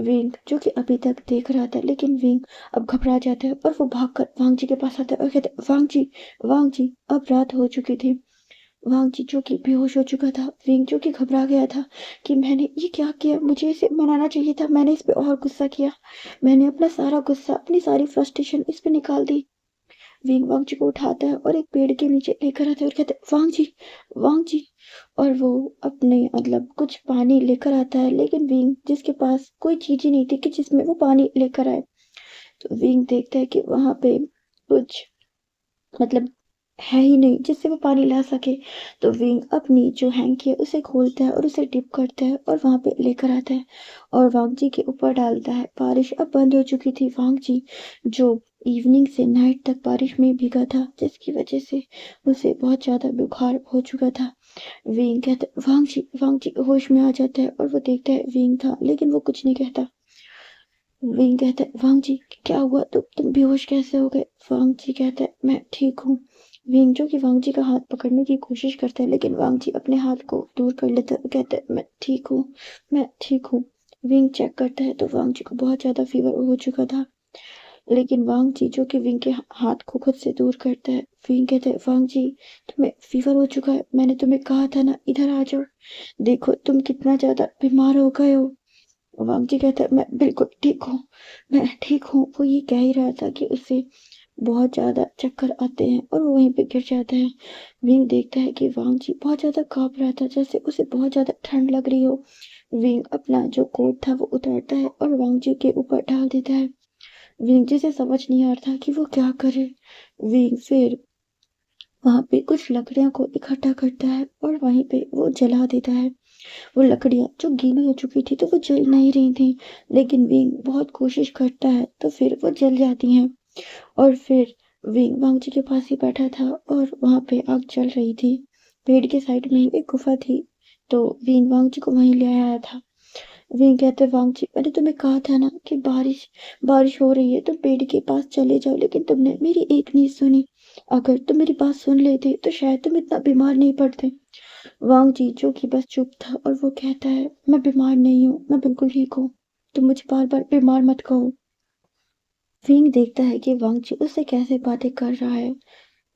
विंग जो कि अभी तक देख रहा था, लेकिन विंग अब घबरा जाता है और वो भागकर वांग जी के पास आता है और कहता है, वांग जी, वांग जी। अब रात हो चुकी थी। वांग जी जो कि बेहोश हो चुका था, विंग जो कि घबरा गया था कि मैंने ये क्या किया, मुझे इसे मनाना चाहिए था, मैंने इस पे और गुस्सा किया, मैंने अपना सारा गुस्सा, अपनी सारी फ्रस्ट्रेशन इस पे निकाल दी। विंग वांग जी को उठाता है और एक पेड़ के नीचे लेकर आता है और कहता है, वांग जी, वांग जी। और वो अपने मतलब कुछ पानी लेकर आता है, लेकिन विंग जिसके पास कोई चीज ही नहीं थी कि जिसमें वो पानी लेकर आए। तो विंग देखता है कि वहां पे कुछ मतलब है ही नहीं जिससे वो पानी ला सके। तो विंग अपनी जो हैंकी है उसे खोलता है और उसे डिप करता है और वहां पे लेकर आता है और वांग जी के ऊपर डालता है। बारिश अब बंद हो चुकी थी। वांग जी जो इवनिंग से नाइट तक बारिश में भीगा था, जिसकी वजह से उसे बहुत ज्यादा बुखार हो चुका था। विंग कहता है, वांग जी होश में आ जाता है और वो देखता है विंग था, लेकिन वो कुछ नहीं कहता। विंग कहता है, वांग जी क्या हुआ, तुम बेहोश कैसे हो गए? वांग जी कहता है, मैं ठीक हूँ। विंग जो कि वांग जी का हाथ पकड़ने की कोशिश करता है, लेकिन वांग जी अपने हाथ को दूर कर लेता है और कहता है, मैं ठीक हूँ, मैं ठीक हूँ। विंग चेक करता है तो वांग जी को बहुत ज्यादा फीवर हो चुका था, लेकिन वांग जी जो कि विंग के हाथ को खुद से दूर करता है। विंग कहता है, वांग जी तुम्हें फीवर हो चुका है, मैंने तुम्हें कहा था ना इधर आ जाओ, देखो तुम कितना ज्यादा बीमार हो गए हो। वांग जी कहता है, मैं बिल्कुल ठीक हूँ, मैं ठीक हूँ। वो ये कह ही रहा था कि उसे बहुत ज्यादा चक्कर आते हैं और वो वहीं पे गिर जाता है। विंग देखता है कि वांग जी बहुत ज्यादा कांप रहा था, जैसे उसे बहुत ज्यादा ठंड लग रही हो। विंग अपना जो कोट था वो उतारता है और वांग जी के ऊपर डाल देता है। विंग जी से समझ नहीं आ रहा था कि वो क्या करे। विंग फिर वहां पे कुछ लकड़ियों को इकट्ठा करता है और वहीं पे वो जला देता है। वो लकड़ियाँ जो गीली हो चुकी थी तो वो जल नहीं रही थी, लेकिन विंग बहुत कोशिश करता है तो फिर वो जल जाती हैं। और फिर विंग वांग जी के पास ही बैठा था और वहां पे आग जल रही थी। पेड़ के साइड में ही एक गुफा थी, तो विंग वांग जी को वहीं ले आया था। विंग कहते, वांग जी मैंने तुम्हें कहा था ना कि बारिश बारिश हो रही है, तुम पेड़ के पास चले जाओ, लेकिन तुमने मेरी एक नहीं सुनी। अगर तुम मेरी बात सुन लेते तो शायद तुम इतना बीमार नहीं पड़ते। वांग जी जो कि बस चुप था और वो कहता है, मैं बीमार नहीं हूँ, मैं बिल्कुल ठीक हूँ, तुम मुझे बार बार बीमार मत कहो। विंग देखता है कि वांग जी उससे कैसे बातें कर रहा है।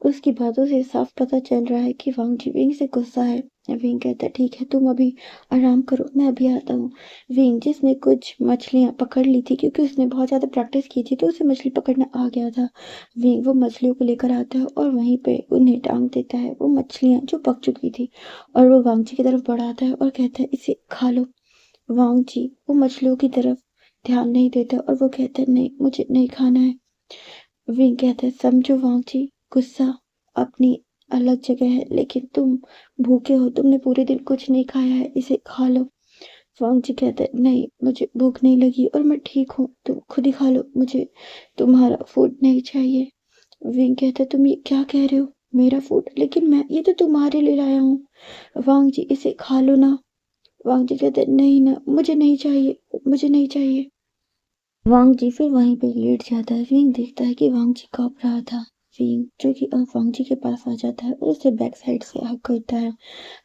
उसकी बातों से साफ पता चल रहा है कि वांग जी विंग से गुस्सा है। विंग कहता है, ठीक है तुम अभी आराम करो, मैं अभी आता हूँ। विंग जिसने कुछ मछलियां पकड़ ली थी, क्योंकि उसने बहुत ज्यादा प्रैक्टिस की थी तो उसे मछली पकड़ना आ गया था। विंग वो मछलियों को लेकर आता है और वहीं पे उन्हें टांग देता है, वो मछलियां जो पक चुकी थी। और वो वांग जी की तरफ बढ़ाता है और कहता है, इसे खा लो। वांग जी वो मछलियों की तरफ ध्यान नहीं देता और वो कहता है, नहीं मुझे नहीं खाना है। विंग कहता है, समझो वांग जी, गुस्सा अपनी अलग जगह है, लेकिन तुम भूखे हो, तुमने पूरे दिन कुछ नहीं खाया है, इसे खा लो। वांग जी कहता है, नहीं मुझे भूख नहीं लगी और मैं ठीक हूँ, तुम खुद ही खा लो, मुझे तुम्हारा फूड नहीं चाहिए। विंग कहता है, तुम ये क्या कह रहे हो, मेरा फूड? लेकिन मैं ये तो तुम्हारे लिए लाया हूँ। वांग जी इसे खा लो ना। वांग जी कहते हैं, नहीं ना, मुझे नहीं चाहिए, मुझे नहीं चाहिए। वांग जी फिर वहीं पे लेट जाता है। विंग देखता है कि वांग जी कांप रहा था। विंग जो कि अब वांग जी के पास आ जाता है और उसे बैक साइड से हक करता है।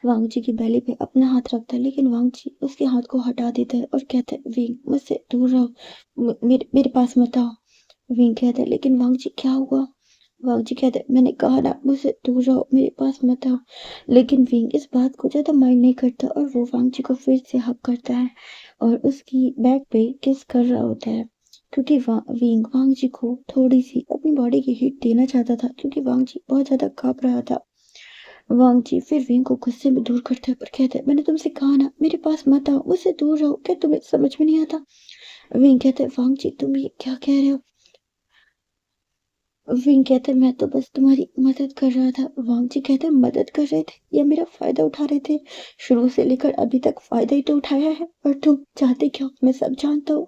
वांग जी की बेली पे अपना हाथ रखता है, लेकिन वांग जी उसके हाथ को हटा देता है और कहता है, विंग मुझसे दूर रहो, मेरे मेरे पास मत आओ। विंग कहता है, लेकिन वांग जी क्या हुआ? वांग जी कहते मैंने कहा ना मुझसे दूर रहो, मेरे पास मत आओ। लेकिन विंग इस बात को ज्यादा माइंड नहीं करता और वो वांग जी को फिर से हक करता है और उसकी बैक पे किस कर रहा होता है, क्योंकि विंग वांग जी को थोड़ी सी अपनी बॉडी की हीट देना चाहता था, क्योंकि वांग जी बहुत ज्यादा कांप रहा था। वांग जी फिर विंग को गुस्से में दूर करते हैं पर कहते हैं मैंने तुमसे कहा ना मेरे पास मत आओ, मुझसे दूर रहो, क्या तुम्हें समझ में नहीं आता? विंग कहते हैं वांग जी तुम ये क्या कह रहे हो? विंग कहते मैं तो बस तुम्हारी मदद कर रहा था। वांग जी कहते मदद कर रहे थे या मेरा फायदा उठा रहे थे? शुरू से लेकर अभी तक फायदा ही तो उठाया है। और तुम चाहते क्या हो मैं सब जानता हूँ।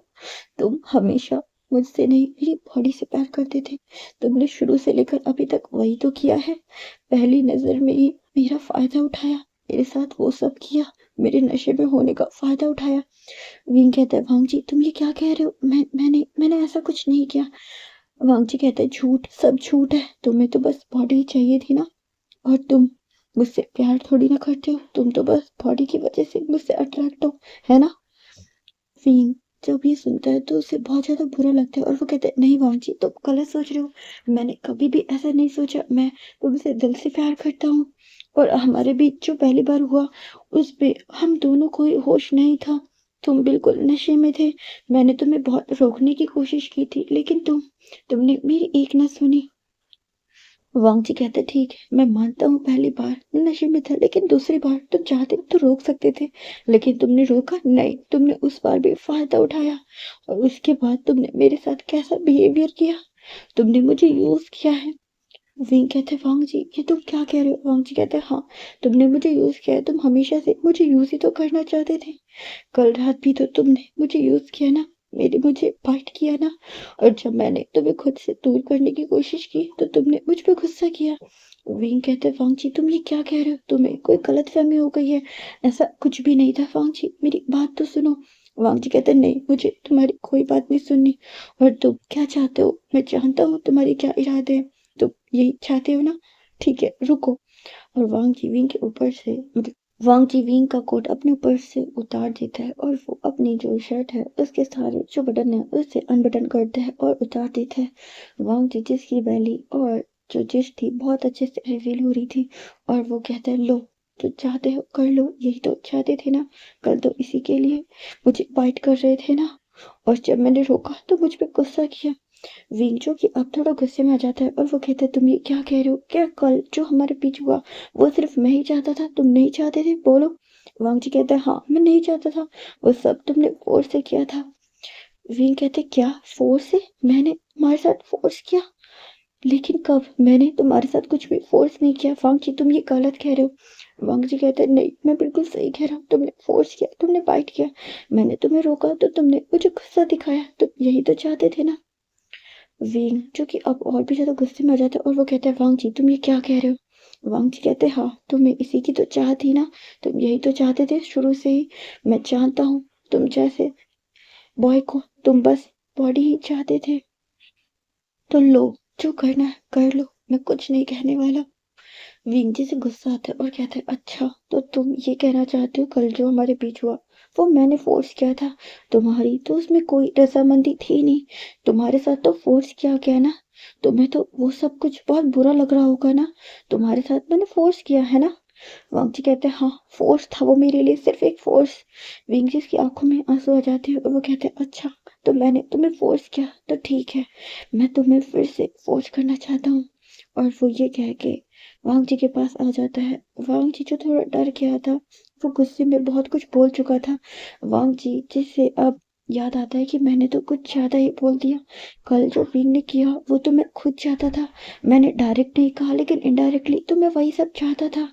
तुम हमेशा मुझसे नहीं मेरी बॉडी से प्यार करते थे। तुमने शुरू से लेकर अभी तक वही तो किया है। पहली नजर में ही मेरा फायदा उठाया, मेरे साथ वो सब किया, मेरे नशे में होने का फायदा उठाया। विंग कहता है वांग जी तुम ये क्या कह रहे हो? मैंने ऐसा कुछ नहीं किया। वांग जी कहते झूठ, सब झूठ है। तुम्हें तो बस बॉडी चाहिए थी ना, और तुम मुझसे प्यार थोड़ी ना करते हो, तुम तो बस बॉडी की वजह से मुझसे अट्रैक्ट हो, है ना? फिंग जब ये सुनता है तो उसे बहुत ज्यादा बुरा लगता है और वो कहते हैं नहीं वांग जी तुम गलत सोच रहे हो। मैंने कभी भी ऐसा नहीं सोचा, मैं तुमसे दिल से प्यार करता हूँ। और हमारे बीच जो पहली बार हुआ उस पे हम दोनों को होश नहीं था। तुम बिल्कुल नशे में थे। मैंने तुम्हें बहुत रोकने की कोशिश की थी लेकिन तुमने मेरी एक न सुनी। वांग जी कहते ठीक है मैं मानता हूँ पहली बार मैं नशे में था, लेकिन दूसरी बार तुम चाहते तो रोक सकते थे, लेकिन तुमने रोका नहीं। तुमने उस बार भी फायदा उठाया और उसके बाद तुमने मेरे साथ कैसा बिहेवियर किया, तुमने मुझे यूज किया है। विंग कहते वांग जी ये तुम क्या कह रहे हो? वांग जी कहते हाँ तुमने मुझे यूज किया है, तुम हमेशा से मुझे यूज ही तो करना चाहते थे। कल रात भी तो तुमने मुझे यूज किया ना, मेरी मुझे बाइट किया ना। और जब मैंने तुम्हें खुद से दूर करने की कोशिश की तो तुमने मुझ पे गुस्सा किया। विंग कहते वांग जी तुम ये क्या कह रहे हो? तुम्हें कोई गलतफहमी हो गई है। ऐसा कुछ भी नहीं था वांग जी, मेरी बात तो सुनो। वांग जी कहते नहीं मुझे तुम्हारी कोई बात नहीं सुननी। और तुम क्या चाहते हो मैं जानता हूँ तुम्हारे क्या इरादे हैं। तुम यही चाहते हो ना, ठीक है रुको। और वांग जी विंग के ऊपर से वांग जी विंग का कोट अपने ऊपर से उतार देता है और वो अपनी जो शर्ट है उसके सारे जो बटन है उसे अनबटन करता है और उतार देता है। वांग जी जिसकी बैली और जो जिस थी बहुत अच्छे से रिवील हो रही थी। और वो कहता है लो जो चाहते हो कर लो, यही तो चाहते थे ना, कल तो इसी के लिए मुझे बाइट कर रहे थे ना। और जब मैंने रोका तो मुझ पे गुस्सा किया। विंग जो कि अब थोड़ा गुस्से में आ जाता है और वो कहता है तुम ये क्या कह रहे हो? क्या कल जो हमारे बीच हुआ वो सिर्फ मैं ही चाहता था, तुम नहीं चाहते थे? बोलो। वांग जी कहता है हाँ मैं नहीं चाहता था, वो सब तुमने फोर्स से किया था। विंग कहते क्या फोर्स से? मैंने तुम्हारे साथ फोर्स किया? लेकिन कब? मैंने तुम्हारे साथ कुछ भी फोर्स नहीं किया। वांग जी तुम ये गलत कह रहे हो। वांग जी कहते हैं नहीं मैं बिल्कुल सही कह रहा हूँ, तुमने फोर्स किया, तुमने बाइट किया। मैंने तुम्हें रोका तो तुमने मुझे गुस्सा दिखाया, तुम यही तो चाहते थे ना। विंग जो कि अब और भी ज्यादा गुस्से में आ जाता है और वो कहता है वांग जी तुम ये क्या कह रहे हो? वांग जी कहते हैं हाँ तुम्हें इसी की तो चाह थी ना, तुम यही तो चाहते थे शुरू से ही। मैं जानता हूँ तुम जैसे बॉय को, तुम बस बॉडी ही चाहते थे। तो लो जो करना है कर लो, मैं कुछ नहीं कहने वाला। विंग जी से गुस्सा आता है और कहता है अच्छा तो तुम ये कहना चाहते हो कल जो हमारे बीच हुआ वो मैंने फोर्स किया था? तुम्हारी तो उसमें कोई रजामंदी थी नहीं, तुम्हारे साथ तो फोर्स किया गया ना। तुम्हें तो वो सब कुछ बहुत बुरा लग रहा होगा ना, तुम्हारे साथ मैंने फोर्स किया है ना। वांग जी कहते हैं हाँ फोर्स था वो मेरे लिए, सिर्फ एक फोर्स। विंग जी की आंखों में आंसू आ जाते हैं और वो कहते हैं अच्छा तो मैंने तुम्हें फोर्स किया तो ठीक है, मैं तुम्हें फिर से फोर्स करना चाहता हूँ। और वो ये कह के वांग जी के पास आ जाता है। वांग जी जो थोड़ा डर गया था, वो गुस्से में बहुत कुछ बोल चुका था। वांग जी जिससे अब याद आता है कि मैंने तो कुछ ज्यादा ही बोल दिया। कल जो विंग ने किया वो तो मैं खुद चाहता था, मैंने डायरेक्ट नहीं कहा लेकिन इनडायरेक्टली तो मैं वही सब चाहता था।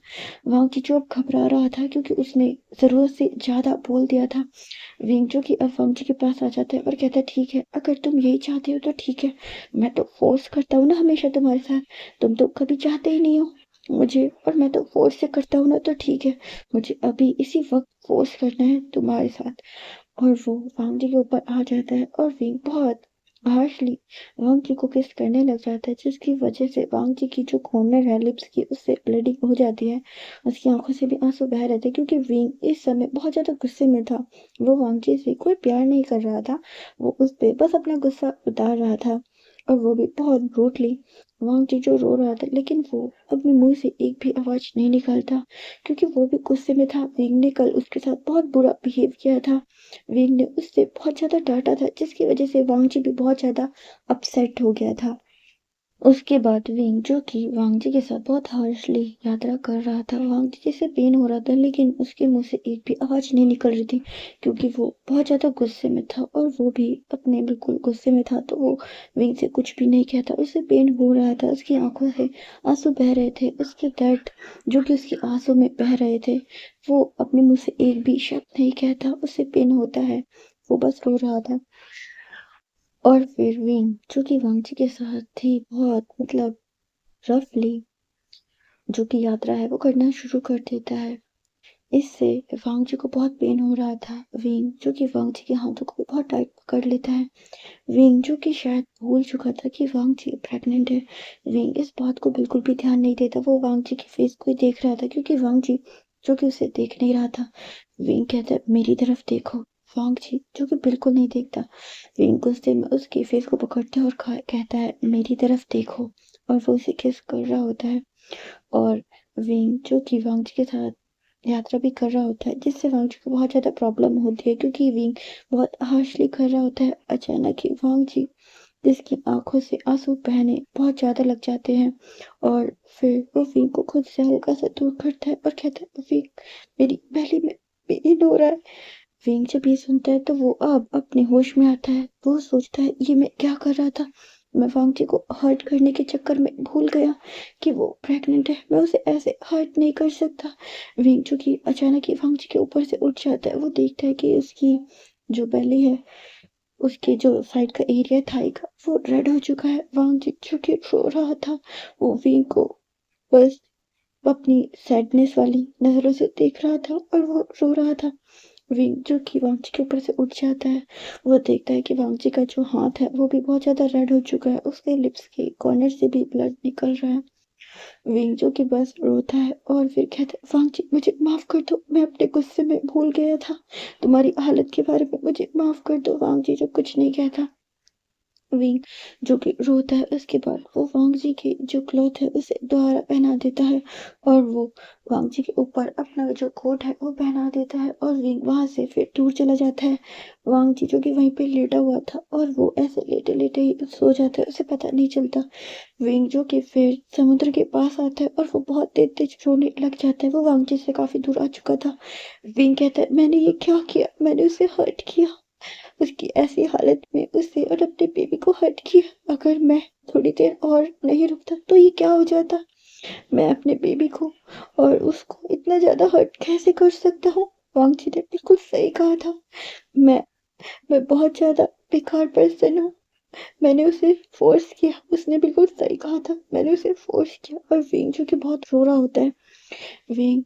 वांग जी जो अब घबरा रहा था क्योंकि उसने जरूरत से ज्यादा बोल दिया था। विंग जो कि अब वांग जी के पास आ जाता है और कहता है ठीक है अगर तुम यही चाहते हो तो ठीक है, मैं तो फोर्स करता हूँ ना हमेशा तुम्हारे साथ, तुम तो कभी चाहते ही नहीं हो मुझे, और मैं तो फोर्स से करता हूँ ना तो ठीक है, मुझे अभी इसी वक्त फोर्स करना है तुम्हारे साथ। और वो वांग जी के ऊपर आ जाता है और विंग बहुत हार्शली वांग जी को किस करने लग जाता है, जिसकी वजह से वांग जी की जो कॉर्नर है लिप्स की उससे ब्लीडिंग हो जाती है। उसकी आंखों से भी आंसू बह रहे थे क्योंकि विंग इस समय बहुत ज्यादा गुस्से में था। वो वांग जी से कोई प्यार नहीं कर रहा था, वो उस पे बस अपना गुस्सा उतार रहा था। और वो भी बहुत ब्रूटली। वांग जी जो रो रहा था, लेकिन वो अपने मुंह से एक भी आवाज नहीं निकालता, क्योंकि वो भी गुस्से में था। विंग ने कल उसके साथ बहुत बुरा बिहेव किया था। विंग ने उससे बहुत ज्यादा डांटा था, जिसकी वजह से वांग जी भी बहुत ज्यादा अपसेट हो गया था। उसके बाद विंग, जो कि वांग जी के साथ बहुत हार्शली यात्रा कर रहा था, वांग जी जैसे पेन हो रहा था, लेकिन उसके मुंह से एक भी आवाज नहीं निकल रही थी, क्योंकि वो बहुत ज्यादा गुस्से में था। और वो भी अपने बिल्कुल गुस्से में था, तो वो विंग से कुछ भी नहीं कहता। उसे पेन हो रहा था, उसकी आंखों से आंसू बह रहे थे। उसके दर्द जो कि उसकी आंसू में बह रहे थे, वो अपने मुंह से एक भी शब्द नहीं कहता। उसे पेन होता है, वो बस रो रहा था। और फिर विंग, जो कि वांगची के साथ थी, बहुत मतलब रफली जो कि यात्रा है वो करना शुरू कर देता है। इससे वांगची को बहुत पेन हो रहा था। विंग, जो कि वांगची के हाथों को भी बहुत टाइट पकड़ लेता है। विंग, जो कि शायद भूल चुका था कि वांगची प्रेग्नेंट है, विंग इस बात को बिल्कुल भी ध्यान नहीं देता। वो वांगची के फेस को ही देख रहा था, क्योंकि वांगची जो कि उसे देख नहीं रहा था। विंग कहता है, मेरी तरफ देखो। वांगची, जो कि बिल्कुल नहीं देखता, विंग गुस्से में उसके फेस को पकड़ता है और कहता है, मेरी तरफ देखो। और वो उसे किस कर रहा होता है। और विंग, जो कि वांगजी के साथ यात्रा भी कर रहा होता है, जिससे वांगजी को बहुत ज़्यादा प्रॉब्लम होती है, क्योंकि विंग बहुत हार्शली कर रहा होता है। अचानक ही वांगजी, जिसकी आंखों से आंसू बहने बहुत ज़्यादा लग जाते हैं, और फिर वो विंग को खुद से हल्का सा दूर करता है और कहता है, विंग, मेरी पहली में पेन हो रहा है। विंग जब ये सुनता है, तो वो अब अपने होश में आता है। वो सोचता है, ये मैं क्या कर रहा था। मैं वांगची को हर्ट करने के चक्कर में भूल गया कि वो प्रेग्नेंट है। मैं उसे ऐसे हर्ट नहीं कर सकता। विंग, जो कि अचानक ही वांगची के ऊपर से उठ जाता है, वो देखता है कि उसकी जो बेली है, उसके जो साइड का एरिया थाई का, वो रेड हो चुका है। वांगची, जो कि रो रहा था, वो विंग को बस अपनी सैडनेस वाली नजरों से देख रहा था, और वो रो रहा था। विंग, जो कि वांगची के ऊपर से उठ जाता है, वो देखता है कि वांगची का जो हाथ है वो भी बहुत ज्यादा रेड हो चुका है। उसके लिप्स के कॉर्नर से भी ब्लड निकल रहा है। विंग, जो कि बस रोता है और फिर कहता है, वांगची, मुझे माफ कर दो, मैं अपने गुस्से में भूल गया था। तुम्हारी हालत के बारे में मुझे माफ कर दो। वांगची जो कुछ नहीं कहता। विंग, जो कि रोता है, उसके बाद वो वांगजी की जो क्लॉथ है उसे दोबारा पहना देता है, और वो वांगजी के ऊपर अपना जो कोट है वो पहना देता है, और विंग वहां से फिर दूर चला जाता है। वांगजी, जो कि वहीं पे लेटा हुआ था, और वो ऐसे लेटे लेटे ही सो जाता है, उसे पता नहीं चलता। विंग, जो कि फिर समुद्र के पास आता है, और वो बहुत तेज तेज रोने लग जाता है। वो वांगजी से काफी दूर आ चुका था। विंग कहता है, मैंने ये क्या किया, मैंने उसे हर्ट किया। उसकी ऐसी हालत में उसे और अपने बेबी को हर्ट किया। अगर मैं थोड़ी देर और नहीं रुकता तो ये क्या हो जाता। मैं अपने बेबी को और उसको इतना ज्यादा हर्ट कैसे कर सकता हूँ। वांगची ने बिल्कुल सही कहा था। मैं मैं बहुत ज्यादा बेकार पर्सन हूँ। मैंने उसे फोर्स किया। उसने बिल्कुल सही कहा था, मैंने उसे फोर्स किया। और विंग, जो कि बहुत रो रहा होता है, विंग,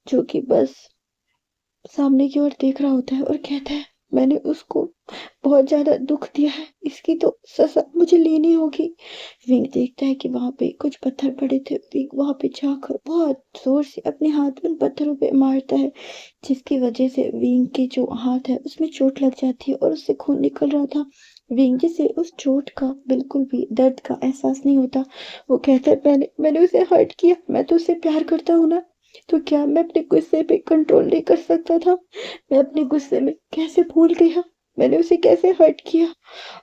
जो कि बस सामने की ओर देख रहा होता है और कहता है, मैंने उसको बहुत ज्यादा दुख दिया है, इसकी तो सजा मुझे लेनी होगी। विंग देखता है कि वहां पे कुछ पत्थर पड़े थे। विंग वहां पे जाकर बहुत जोर से अपने हाथ उन पत्थरों पे मारता है, जिसकी वजह से विंग के जो हाथ है उसमें चोट लग जाती है और उससे खून निकल रहा था। विंग, जिसे उस चोट का बिल्कुल भी दर्द का एहसास नहीं होता, वो कहता है, मैंने उसे हर्ट किया, मैं तो उससे प्यार करता हूँ ना, तो क्या मैं अपने गुस्से पे कंट्रोल नहीं कर सकता था। मैं अपने गुस्से में कैसे भूल गया, मैंने उसे कैसे हर्ट किया।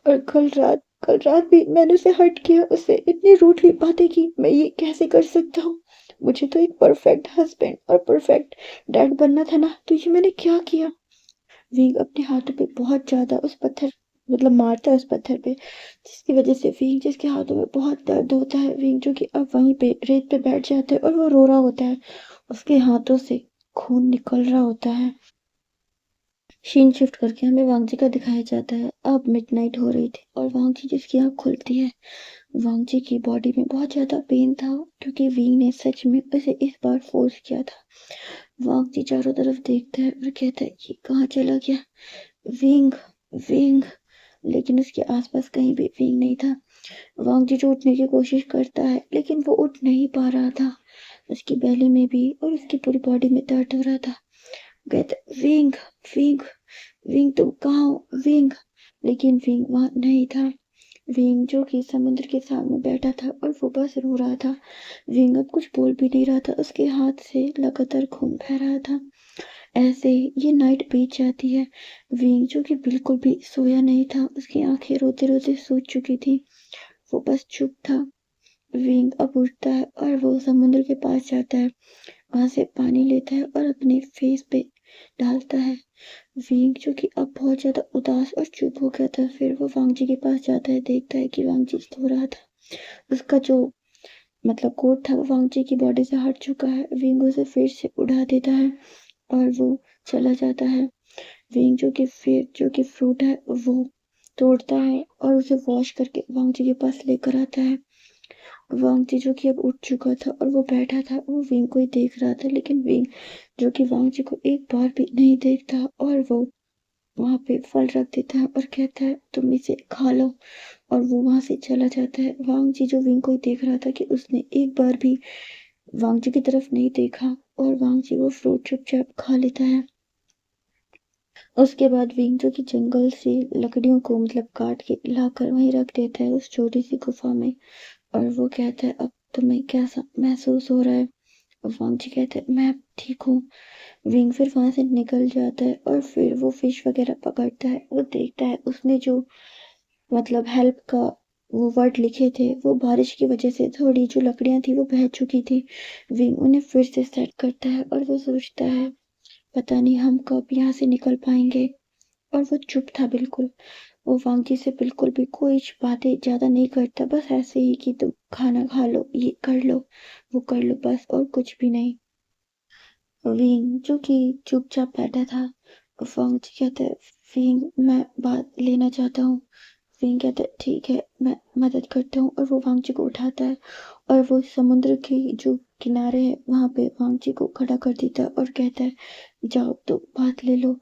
और कल रात भी मैंने उसे हर्ट किया, उससे इतनी रूडली बातें की। मैं ये कैसे कर सकता हूँ। मुझे तो एक परफेक्ट हस्बैंड और परफेक्ट डैड बनना था ना, तो ये मैंने क्या किया। विंग अपने हाथों पे बहुत ज्यादा उस पत्थर मतलब मारता है उस पत्थर पे, जिसकी वजह से विंग, जिसके हाथों में बहुत दर्द होता है, विंग, जो कि अब वहीं पे रेत पे बैठ जाता है और वो रो रहा होता है। उसके हाथों से खून निकल रहा होता है। सीन शिफ्ट करके हमें वांगजी का दिखाया जाता है। अब मिडनाइट हो रही थी और वांगजी, जिसकी आंख खुलती है, वांगजी की बॉडी में बहुत ज्यादा पेन था, क्योंकि विंग ने सच में उसे इस बार फोर्स किया था। वांगजी चारों तरफ देखता है और कहता है, ये कहाँ चला गया। विंग, विंग, लेकिन उसके आसपास कहीं भी विंग नहीं था। वांगजी जो उठने की कोशिश करता है, लेकिन वो उठ नहीं पा रहा था। उसकी बैली में भी और उसकी पूरी बॉडी में दर्द हो रहा था। कहता, विंग, विंग, विंग तुम कहाँ हो, विंग। लेकिन विंग वहां नहीं था। विंग जो कि समुद्र के सामने बैठा था और वो बस रो रहा था। विंग अब कुछ बोल भी नहीं रहा था, उसके हाथ से लगातार खून बह रहा था। ऐसे ही ये नाइट बीत जाती है। विंग जो कि बिल्कुल भी सोया नहीं था, उसकी आंखें रोते रोते सूज चुकी थी, वो बस चुप था। विंग अब उठता है और वो समुद्र के पास जाता है, वहां से पानी लेता है और अपने फेस पे डालता है। विंग जो कि अब बहुत ज्यादा उदास और चुप हो गया था, फिर वो वांगजी के पास जाता है, देखता है कि वांगजी सो रहा था। उसका जो कोट था वो वांगजी की बॉडी से हट चुका है। विंग उसे फिर से उड़ा देता है और वो चला जाता है। विंग जो कि फ्रूट है वो तोड़ता है और उसे वॉश करके वांगजी के पास लेकर आता है। वांगजी जो कि अब उठ चुका था और वो बैठा था, वो विंग को ही देख रहा था, लेकिन विंग जो कि वांगजी को एक बार भी नहीं देखता और वो वहां पे फल रख देता है और कहता है तुम इसे खा लो, और वो वहां से चला जाता है। वांगजी जो विंग को ही देख रहा था कि उसने एक बार भी वांगजी की तरफ नहीं देखा, और वांगजी वो फ्रूट चुपचाप खा लेता है। उसके बाद विंग जो कि जंगल से लकड़ियों को काट के लाकर वहीं रख देता है उस छोटी सी गुफा में, और वो कहता है अब तुम्हें कैसा महसूस हो रहा है। वांगजी कहता है मैं ठीक हूँ। विंग फिर वहां से निकल जाता है और फिर वो फिश वगैरह पकड़ता है। वो देखता है उसने जो हेल्प का वो वर्ड लिखे थे, वो बारिश की वजह से थोड़ी जो लकड़ियां थी वो बह चुकी थी। विंग उन्हें फिर से सेट करता है और वो सोचता है पता नहीं हम कब यहाँ से निकल पाएंगे। और वो चुप था बिल्कुल। वो वांगजी से बिल्कुल भी कोई बातें ज्यादा नहीं करता, बस ऐसे ही कि तुम खाना खा लो, ये कर लो, वो कर लो, बस और कुछ भी नहीं। विंग जो कि चुपचाप बैठा था, वांगजी कहते हैं विंग मैं बात लेना चाहता हूँ। विंग कहता है ठीक है मैं मदद करता हूँ, और वो वांगजी को उठाता है और वो समुद्र के जो किनारे है वहां पे वांगजी को खड़ा कर देता है और कहता है जाओ तो बात ले लो।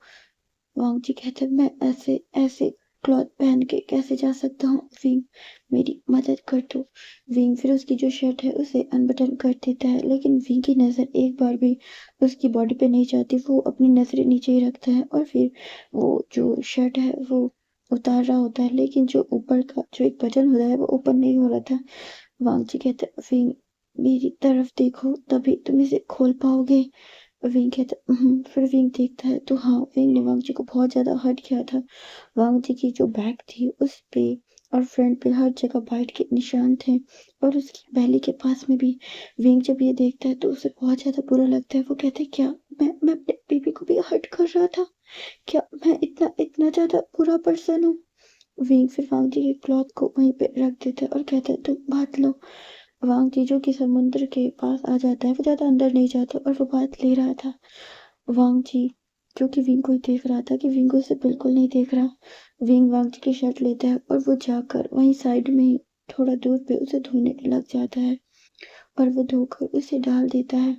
वांगजी कहता है मैं ऐसे ऐसे क्लॉथ पहन के कैसे जा सकता हूँ, विंग मेरी मदद कर दो। विंग फिर उसकी जो शर्ट है उसे अनबटन कर देता है, लेकिन विंग की नजर एक बार भी उसकी बॉडी पे नहीं जाती, वो अपनी नजरें नीचे ही रखता है और फिर वो जो शर्ट है वो उतार रहा होता है, लेकिन जो ऊपर का जो एक बटन होता है वो ओपन नहीं हो रहा था। वांगजी कहता है विंग मेरी तरफ देखो तभी तुम इसे खोल पाओगे। विंग कहता फिर विंग देखता है तो हाँ, विंग ने वांगजी को बहुत ज्यादा हर्ट किया था। वांगजी की जो बैक थी उस पे और फ्रंट पे हर जगह बाइट के निशान थे, और उसकी बैली के पास में भी। विंग जब ये देखता है तो उसे बहुत ज्यादा बुरा लगता है। वो कहता है क्या मैं अपने बेबी को भी हर्ट कर रहा था, क्या मैं इतना इतना ज्यादा बुरा पर्सन हूँ। विंग फिर वांगजी के क्लॉथ को वहीं पे रख देता है और कहता है तुम बात लो। वांगजी जो कि समुद्र के पास आ जाता है, वो ज्यादा अंदर नहीं जाता और वो बात ले रहा था। वांगजी जो कि विंग को ही देख रहा था कि विंग उसे बिल्कुल नहीं देख रहा। विंग वांगजी की शर्ट लेता है और वो जाकर वहीं साइड में ही थोड़ा दूर पे उसे धोने लग जाता है, और वो धोकर उसे डाल देता है।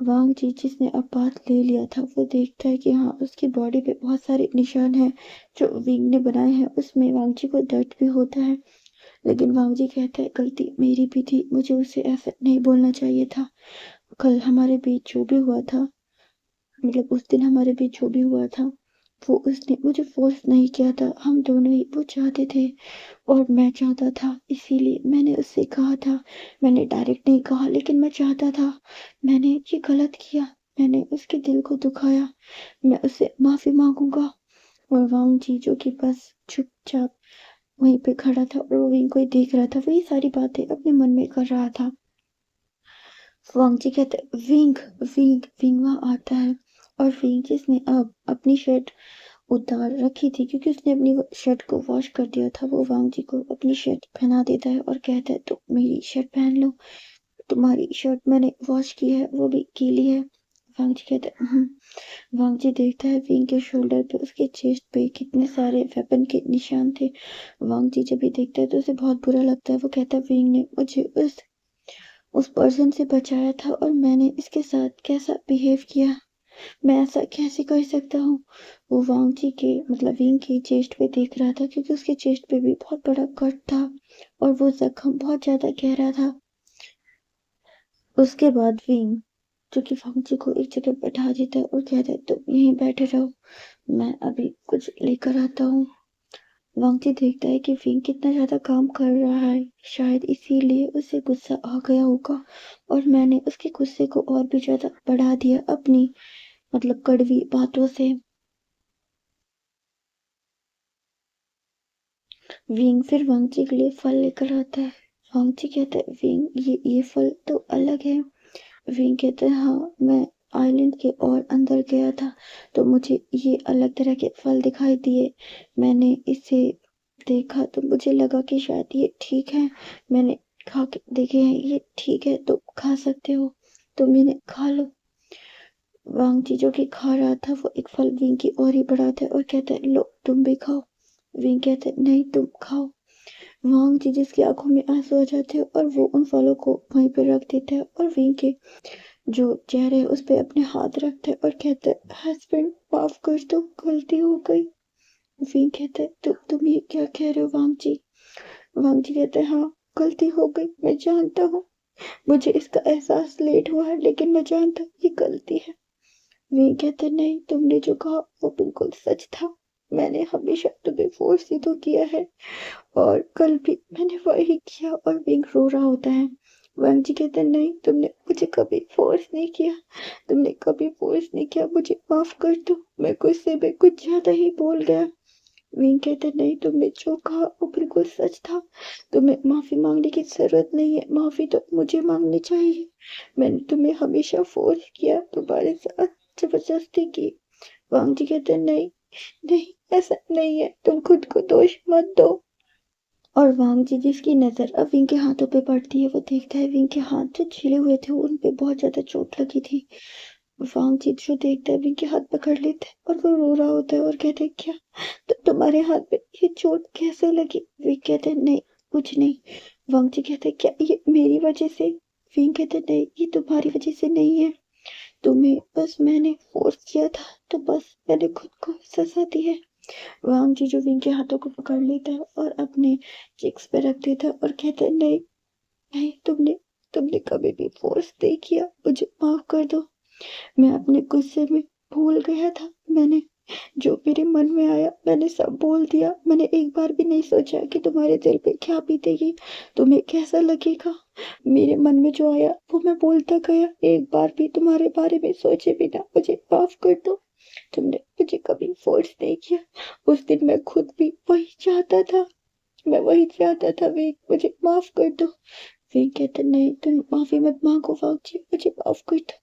वांगजी जिसने अब बात ले लिया था, वो देखता है कि हाँ उसकी बॉडी पे बहुत सारे निशान हैं जो विंग ने बनाए हैं। उसमें वांगजी को दर्द भी होता है, लेकिन वांगजी कहता है गलती मेरी भी थी, मुझे उसे ऐसा नहीं बोलना चाहिए था। कल हमारे बीच जो भी हुआ था, उस दिन हमारे बीच जो भी हुआ था, वो उसने मुझे फोर्स नहीं किया था, हम दोनों ही वो चाहते थे और मैं चाहता था, इसीलिए मैंने उससे कहा था। मैंने डायरेक्ट नहीं कहा, लेकिन मैं चाहता था। मैंने ये गलत किया, मैंने उसके दिल को दुखाया, मैं उससे माफी मांगूंगा। और वांग जी जो कि बस चुपचाप वहीं पे खड़ा था और वो विंग को ही देख रहा था, वही सारी बातें अपने मन में कर रहा था। वांग जी कहते विंग विंग विंग वहां आता है, और विंग जिसने अब अपनी शर्ट उतार रखी थी क्योंकि उसने अपनी शर्ट को वॉश कर दिया था, वो वांग जी को अपनी शर्ट पहना देता है और कहता है तो मेरी शर्ट पहन लो, तुम्हारी शर्ट मैंने वॉश की है, वो भी गीली है। वांग जी कहता है वांग जी देखता है विंग के शोल्डर पे, उसके चेस्ट पे कितने सारे वेपन के निशान थे। वांग जी जब भी देखता है तो उसे बहुत बुरा लगता है। वो कहता है विंग ने मुझे उस पर्सन से बचाया था और मैंने इसके साथ कैसा बिहेव किया, मैं ऐसा कैसे कर सकता हूँ। वो वांग जी के विंग की चेस्ट पे देख रहा था, क्योंकि उसके चेस्ट पे भी बहुत बड़ा कट था और वो जख्म बहुत ज्यादा गहरा था। उसके बाद विंग जो कि वांग जी को एक जगह बैठा देता है और कहता है तुम यहीं बैठे रहो, मैं अभी कुछ लेकर आता हूँ। वांगची देखता है कि विंग कितना ज़्यादा काम कर रहा है, शायद इसीलिए उसे गुस्सा आ गया होगा और मैंने उसके गुस्से को और भी ज़्यादा बढ़ा दिया अपनी मतलब कड़वी बातों से। विंग फिर वांगची के लिए फल लेकर आता है। वांगची कहता है विंग ये फल तो अलग है। विंग कहता है हाँ, मैं आइलैंड के और अंदर गया था तो मुझे ये अलग तरह के फल दिखाई दिए। मैंने इसे देखा तो मुझे लगा कि शायद ये ठीक है। मैंने खा के देखे हैं, ये ठीक है तो खा सकते हो, तुम इन्हें खा लो। वांगची जो कि खा रहा था वो एक फल विंग की ओर ही बढ़ाता है और कहता है लो तुम भी खाओ। विंग कहता है नहीं तुम खाओ। वांगची जिसकी आंखों में आंसू आ जाते हैं और वो उन फलों को वहीं पर रख देता है और विंग के जो चेहरे है उस पे अपने हाथ रखता है और कहता है हस्बैंड माफ कर दो, गलती हो गई। विंग कहता है तुम ये क्या कह रहे हो वांगची। वांगची कहता है हाँ, गलती हो गई, मैं जानता हूँ। मुझे इसका एहसास लेट हुआ है लेकिन मैं जानता हूँ ये गलती है। विंग कहता है नहीं, तुमने जो कहा वो बिल्कुल सच था। मैंने हमेशा तुम्हें फोर्स ही तो किया है और कल भी मैंने वही किया। और विंग रो रहा होता है। वांगजी कहते हैं नहीं, तुमने मुझे कभी फोर्स नहीं किया, तुमने कभी फोर्स नहीं किया, मुझे माफ कर दो, मैं गुस्से में कुछ ज्यादा ही बोल गया। विंग कहते नहीं, तुमने जो कहा वो बिल्कुल सच था। तुम्हें माफी मांगने की जरूरत नहीं है, माफी तो मुझे मांगनी चाहिए। मैंने तुम्हें हमेशा फोर्स किया, तुम्हारे साथ जबरदस्ती की। वांगजी कहते नहीं, नहीं ऐसा नहीं है, तुम खुद को दोष मत दो। और वांगजी जिसकी नजर अब विंग के हाथों पे पड़ती है वो देखता है विंग के हाथ जो छिले हुए थे उन पे बहुत ज्यादा चोट लगी थी। वांगजी जो देखता है विंग के हाथ पकड़ लेता है और वो रो रहा होता है और कहते हैं क्या तो तुम्हारे हाथ पे ये चोट कैसे लगी। विंग कहते हैं नहीं कुछ नहीं। वांगजी कहते हैं क्या ये मेरी वजह से। विंग कहते नहीं, ये तुम्हारी वजह से नहीं है, तुम्हें बस मैंने फोर्स किया था तो बस मैंने खुद को सजा दी है। वांगजी जो विंग के हाथों को पकड़ लेता है और अपने चिक्स पे रख देता है और कहता है नहीं, नहीं तुमने तुमने कभी भी फोर्स नहीं किया, मुझे माफ कर दो। मैं अपने गुस्से में भूल गया था, मैंने जो मेरे मन में आया मैंने सब बोल दिया। मैंने एक बार भी नहीं सोचा कि तुम्हारे दिल पे क्या बीतेगी, तुम्हें कैसा लगेगा। मेरे मन में जो आया वो मैं बोलता गया, एक बार भी तुम्हारे बारे में सोचे बिना मुझे माफ कर दो। तुमने मुझे कभी फोर्स नहीं किया, उस दिन मैं खुद भी वही चाहता था, मैं वही चाहता था। वे मुझे माफ कर दो। वे कहते नहीं, तुम माफी मत मांगो वांगजी, मुझे माफ कर दो।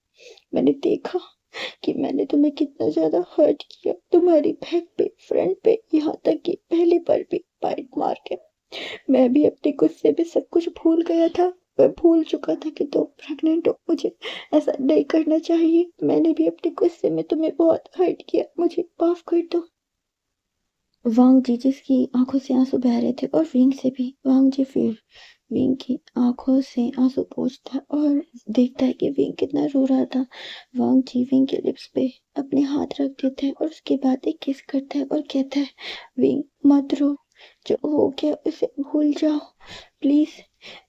मैंने देखा कि मैंने तुम्हें कितना ज्यादा हर्ट किया, तुम्हारी बैक पे, फ्रंट पे, यहाँ तक कि पहले पर भी बाइट मार के। मैं भी अपने गुस्से में सब कुछ भूल गया था, मैं भूल चुका था कि तुम प्रेग्नेंट हो, मुझे ऐसा नहीं करना चाहिए। मैंने भी अपने गुस्से में तुम्हें बहुत हर्ट किया, मुझे माफ कर दो। वांगजी जिसकी आंखों से आंसू बह रहे थे और विंग से भी। वांगजी फिर विंग की आंखों से आंसू पोंछता है और देखता है कि विंग कितना रो रहा था। वांगजी विंग के लिप्स पे अपने हाथ रख देता है और उसके बाद एक किस करता है और कहता है विंग मत रो, जो हो गया उसे भूल जाओ प्लीज।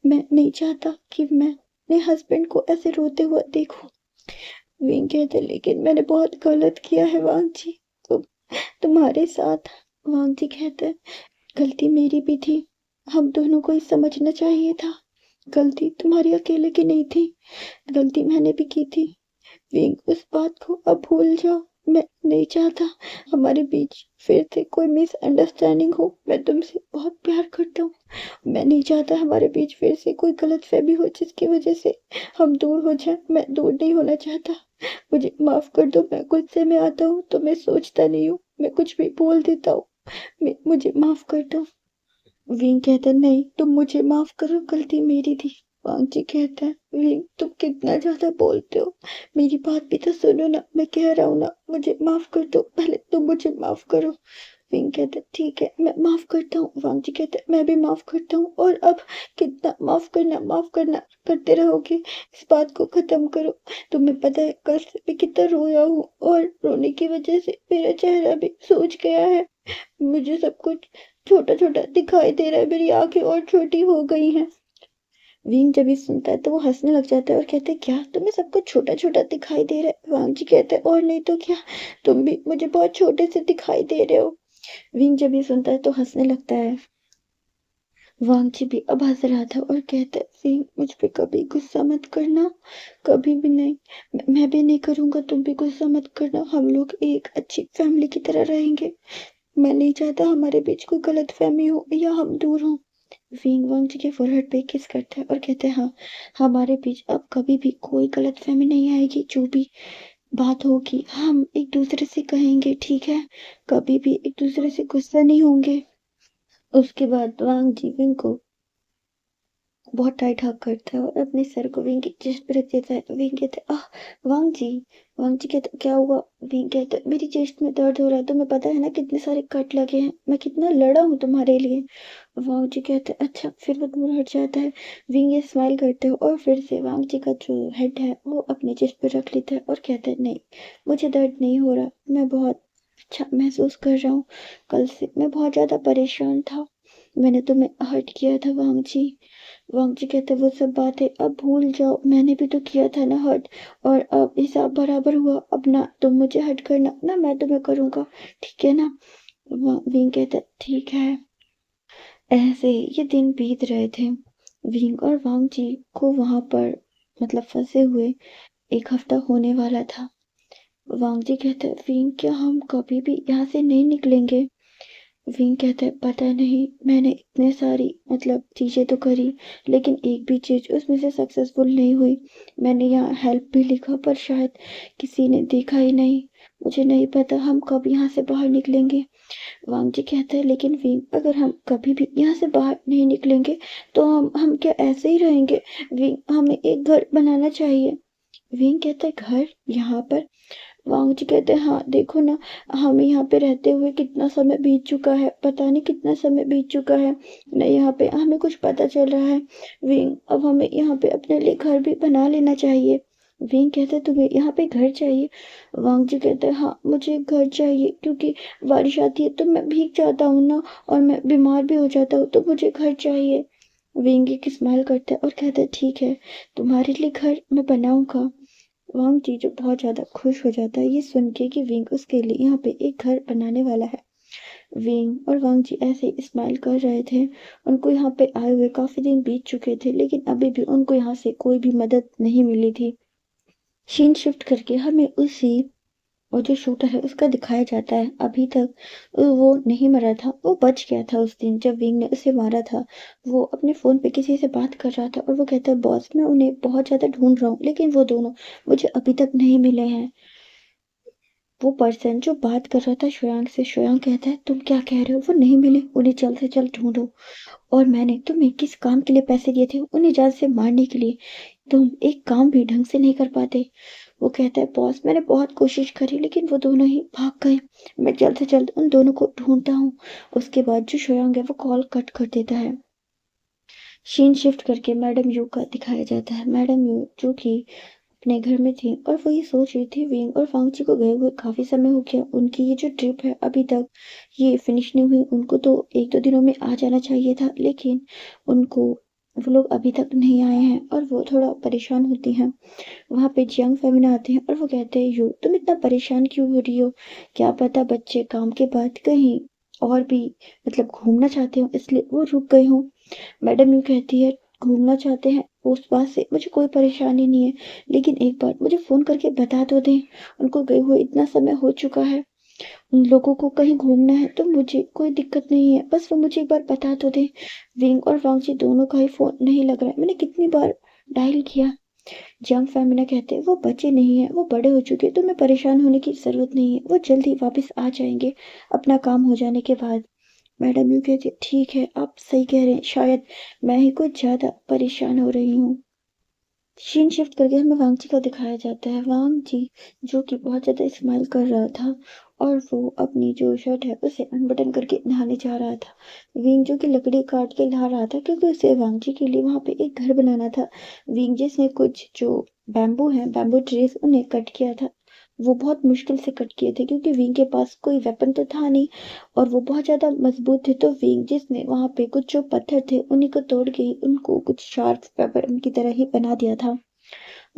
मैं नहीं चाहता कि मैं अपने हस्बैंड को ऐसे रोते हुए देखूं। विंग कहते लेकिन मैंने बहुत गलत किया है वांगजी, तुम तुम्हारे साथ। वांगजी कहते गलती मेरी भी थी, हम दोनों को ही समझना चाहिए था, गलती तुम्हारी अकेले की नहीं थी, गलती मैंने भी की थी। विंग उस बात को अब भूल जाओ, मैं नहीं चाहता हमारे बीच फिर से कोई मिसअंडरस्टैंडिंग हो। मैं तुमसे बहुत प्यार करता हूँ, मैं नहीं चाहता हमारे बीच फिर से कोई गलतफहमी हो जिसकी वजह से हम दूर हो जाए। मैं दूर नहीं होना चाहता, मुझे माफ कर दो। मैं गुस्से में आता हूँ तो मैं सोचता नहीं हूँ, मैं कुछ भी बोल देता हूँ, मुझे माफ कर दो। विंग कहता है नहीं, तुम मुझे माफ करो, गलती मेरी थी। वांगजी कहता है विंग तुम कितना ज्यादा बोलते हो, मेरी बात भी तो सुनो ना, मैं कह रहा हूँ ना, मुझे माफ कर दो, पहले तुम मुझे माफ करो। विंग कहता है ठीक है मैं माफ करता हूँ। वांगजी कहता है मैं भी माफ करता हूँ। और अब कितना माफ करना करते रहोगे, इस बात को खत्म करो। तुम्हें पता है कल से मैं कितना रोया हूँ और रोने की वजह से मेरा चेहरा भी सूज गया है, मुझे सब कुछ छोटा छोटा दिखाई दे रहा है, मेरी आंखें और छोटी हो गई हैं। विंग जब ये सुनता है तो वो हंसने लग जाता है और कहते हैं क्या तुम्हें सब कुछ छोटा छोटा दिखाई दे रहा है। वांग जी कहते हैं और नहीं तो क्या, तुम भी मुझे बहुत छोटे से दिखाई दे रहे हो। विंग जब ये सुनता है तो हंसने लगता है। वांगची भी अब हंस रहा था और कहता है, विंग मुझ पे कभी गुस्सा मत करना, कभी भी नहीं। मैं भी नहीं करूंगा, तुम भी गुस्सा मत करना। हम लोग एक अच्छी फैमिली की तरह रहेंगे। मैं नहीं चाहता हमारे बीच कोई गलतफहमी हो या हम दूर हों। विंग वांगची के फोrehead पे किस करता है और कहते हैं, हाँ, हमारे बीच अब कभी भी कोई गलतफहमी नहीं आएगी। जो भी बात होगी हम एक दूसरे से कहेंगे, ठीक है? कभी भी एक दूसरे से गुस्सा नहीं होंगे। उसके बाद वांग जीवन को बहुत टाइट हग करता है और अपने सर को विंग की चेस्ट पे रख देता है। विंग कहता है, आह वांग जी। वांग जी कहते, क्या हुआ? विंग कहता है, मेरी चेस्ट में दर्द हो रहा है, तुम्हें पता है ना कितने सारे कट लगे हैं, मैं कितना लड़ा हूँ तुम्हारे लिए। वांग जी कहते हैं, अच्छा। फिर वो दूर हट जाता है। विंग ये स्माइल करते हो और फिर से वांग जी का जो हेड है वो अपने चेस्ट पे रख लेता है और कहता है, नहीं, मुझे दर्द नहीं हो रहा, मैं बहुत अच्छा महसूस कर रहा हूँ। कल से मैं बहुत ज्यादा परेशान था, मैंने तुम्हें हर्ट किया था वांग जी। वांग जी कहते, वो सब बातें अब भूल जाओ, मैंने भी तो किया था ना हर्ट, और अब हिसाब बराबर हुआ। अब ना तुम मुझे हर्ट करना ना मैं तुम्हें करूंगा, ठीक है ना? विंग कहता, ठीक है। ऐसे ये दिन बीत रहे थे। विंग और वांग जी को वहां पर मतलब फंसे हुए 1 हफ्ता होने वाला था। वांग जी कहते, विंग क्या हम कभी भी यहाँ से नहीं निकलेंगे? विंग कहता है, पता नहीं, मैंने इतने सारी मतलब चीजें तो करी, लेकिन एक भी चीज उसमें से सक्सेसफुल नहीं हुई। मैंने यहाँ हेल्प भी लिखा पर शायद किसी ने देखा ही नहीं। मुझे नहीं पता हम कब यहाँ से बाहर निकलेंगे। वांग जी कहता है, लेकिन विंग अगर हम कभी भी यहाँ से बाहर नहीं निकलेंगे तो हम क्या ऐसे ही रहेंगे? विंग हमें एक घर बनाना चाहिए। विंग कहता है, घर यहाँ पर? वांग जी कहते हैं, हाँ देखो ना, हमें यहाँ पे रहते हुए कितना समय बीत चुका है, पता नहीं कितना समय बीत चुका है न यहाँ पे हमें कुछ पता चल रहा है। विंग अब हमें यहाँ पे अपने लिए घर भी बना लेना चाहिए। विंग कहते हैं, तुम्हें यहाँ पे घर चाहिए? वांग जी कहते हैं, हाँ मुझे घर चाहिए, क्योंकि बारिश आती है तो मैं भीग जाता हूँ ना, और मैं बीमार भी हो जाता हूँ, तो मुझे घर चाहिए। विंग एक स्माइल करता है और कहता है, ठीक है, तुम्हारे लिए घर मैं बनाऊंगा। वांग जी जो बहुत ज्यादा खुश हो जाता है ये सुन के कि विंग उसके लिए यहाँ पे एक घर बनाने वाला है। विंग और वांग जी ऐसे ही स्माइल कर रहे थे। उनको यहाँ पे आए हुए काफी दिन बीत चुके थे, लेकिन अभी भी उनको यहाँ से कोई भी मदद नहीं मिली थी। सीन शिफ्ट करके हमें उसी और जो शूटर है उसका दिखाया जाता है। अभी तक वो नहीं मरा था, वो बच गया था उस दिन जब विंग ने उसे मारा था। वो अपने फोन पे किसी से बात कर रहा था और वो कहता है, बॉस मैं उन्हें बहुत ज्यादा ढूंढ रहा हूँ, लेकिन वो दोनों मुझे अभी तक नहीं मिले हैं। वो पर्सन जो बात कर रहा था श्रेयांक से, श्रेयांक कहता है, तुम क्या कह रहे हो? वो नहीं मिले, उन्हें जल्द से जल्द ढूंढो। और मैंने तुम्हें किस काम के लिए पैसे दिए थे? उन्हें जान से मारने के लिए। तुम एक काम भी ढंग से नहीं कर पाते। वो कहता है, बॉस मैंने बहुत कोशिश करी, लेकिन वो दोनों ही भाग गए। मैं जल्द से जल्द उन दोनों को ढूंढता हूँ। उसके बाद जो श्रेयांक है वो कॉल कट कर देता है। सीन शिफ्ट करके मैडम यू का दिखाया जाता है। मैडम यू जो कि अपने घर में थी और वो ये सोच रही थी, विंग और फांगची को गए हुए काफी समय हो गया, उनकी ये जो ट्रिप है अभी तक ये फिनिश नहीं हुई। उनको तो 1-2 दिनों में आ जाना चाहिए था, लेकिन उनको वो लोग अभी तक नहीं आए हैं और वो थोड़ा परेशान होती हैं। वहाँ पे जियांग फेमिना आते हैं और वो कहते हैं, यू तुम इतना परेशान क्यों हो रही हो? क्या पता बच्चे काम के बाद कहीं और भी मतलब घूमना चाहते हो, इसलिए वो रुक गए हों। मैडम यूँ कहती है, घूमना चाहते हैं उस बात से मुझे कोई परेशानी नहीं है, लेकिन एक बार मुझे फ़ोन करके बता तो दें। उनको गए हुए इतना समय हो चुका है, उन लोगों को कहीं घूमना है तो मुझे कोई दिक्कत नहीं है, बस वो मुझे एक बार बता तो दें। विंग और वांगजी दोनों का ही फ़ोन नहीं लग रहा है, मैंने कितनी बार डायल किया। जंग फेमिना कहते हैं, वो बच्चे नहीं है, वो बड़े हो चुके, तुम्हें परेशान होने की ज़रूरत नहीं है, वो जल्द ही वापस आ जाएंगे अपना काम हो जाने के बाद। मैडम यूँ कहती है, ठीक है आप सही कह रहे हैं, शायद मैं ही कुछ ज़्यादा परेशान हो रही हूँ। सीन शिफ्ट करके हमें वांगची को दिखाया जाता है। वांगची जो कि बहुत ज़्यादा स्माइल कर रहा था और वो अपनी जो शर्ट है उसे अनबटन करके नहाने जा रहा था। विंग जो कि लकड़ी काट के ला रहा था क्योंकि उसे वांगची के लिए वहाँ पे एक घर बनाना था। विंग जिसने कुछ जो बैम्बू है, बैम्बू ट्रीज उन्हें कट किया था। वो बहुत मुश्किल से कट किए थे क्योंकि विंग के पास कोई वेपन तो था नहीं और वो बहुत ज़्यादा मजबूत थे। तो विंग जिसने वहाँ पे कुछ जो पत्थर थे उन्हीं को तोड़ के ही उनको कुछ शार्प वेपन की तरह ही बना दिया था।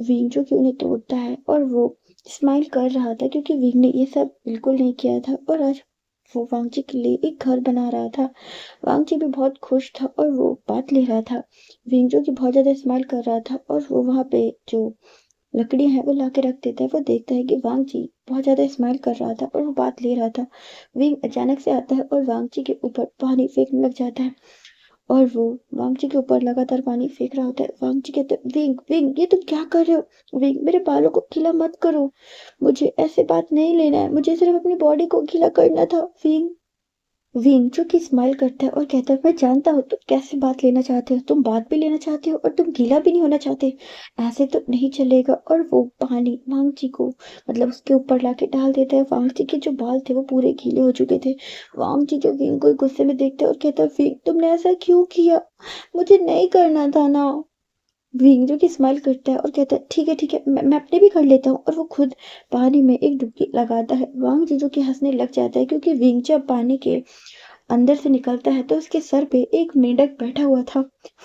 विंग जो कि उन्हें तोड़ता है और वो स्माइल कर रहा था क्योंकि विंग ने ये सब बिल्कुल नहीं किया था। और आज वो वांगची के लिए एक घर बना रहा था। वांगची भी बहुत खुश था और वो बात ले रहा था। विंग जो कि बहुत ज़्यादा स्माइल कर रहा था और वो वहाँ पे जो लकड़ियाँ हैं वो ला के रख देता है। वो देखता है कि वांगची बहुत ज़्यादा स्माइल कर रहा था और वो बात ले रहा था। विंग अचानक से आता है और वांगची के ऊपर पानी फेंकने लग जाता है और वो वांगची के ऊपर लगातार पानी फेंक रहा होता है। वांगची कहते हैं, विंग विंग ये तुम क्या कर रहे हो? विंग मेरे बालों को गीला मत करो, मुझे ऐसे बात नहीं लेना है, मुझे सिर्फ अपनी बॉडी को गीला करना था। विंग विंग जो कि स्माइल करता है और कहता है, मैं जानता हूँ तुम कैसे बात लेना चाहते हो, तुम बात भी लेना चाहते हो और तुम गीला भी नहीं होना चाहते, ऐसे तो नहीं चलेगा। और वो पानी वांगची को मतलब उसके ऊपर लाके डाल देता है। वांगची के जो बाल थे वो पूरे गीले हो चुके थे। वांगची जो विंग को गुस्से में देखता है और कहता है, विंग तुमने ऐसा क्यों किया, मुझे नहीं करना था ना। विंग जो कि स्माइल करता है और कहता है, ठीक है मैं अपने भी कर लेता हूँ। और वो खुद पानी में एक डुबकी लगाता है। वांगची जो कि हंसने लग जाता है क्योंकि विंग जब पानी के अंदर से निकलता है तो उसके सर पे एक मेंढक बैठा हुआ था।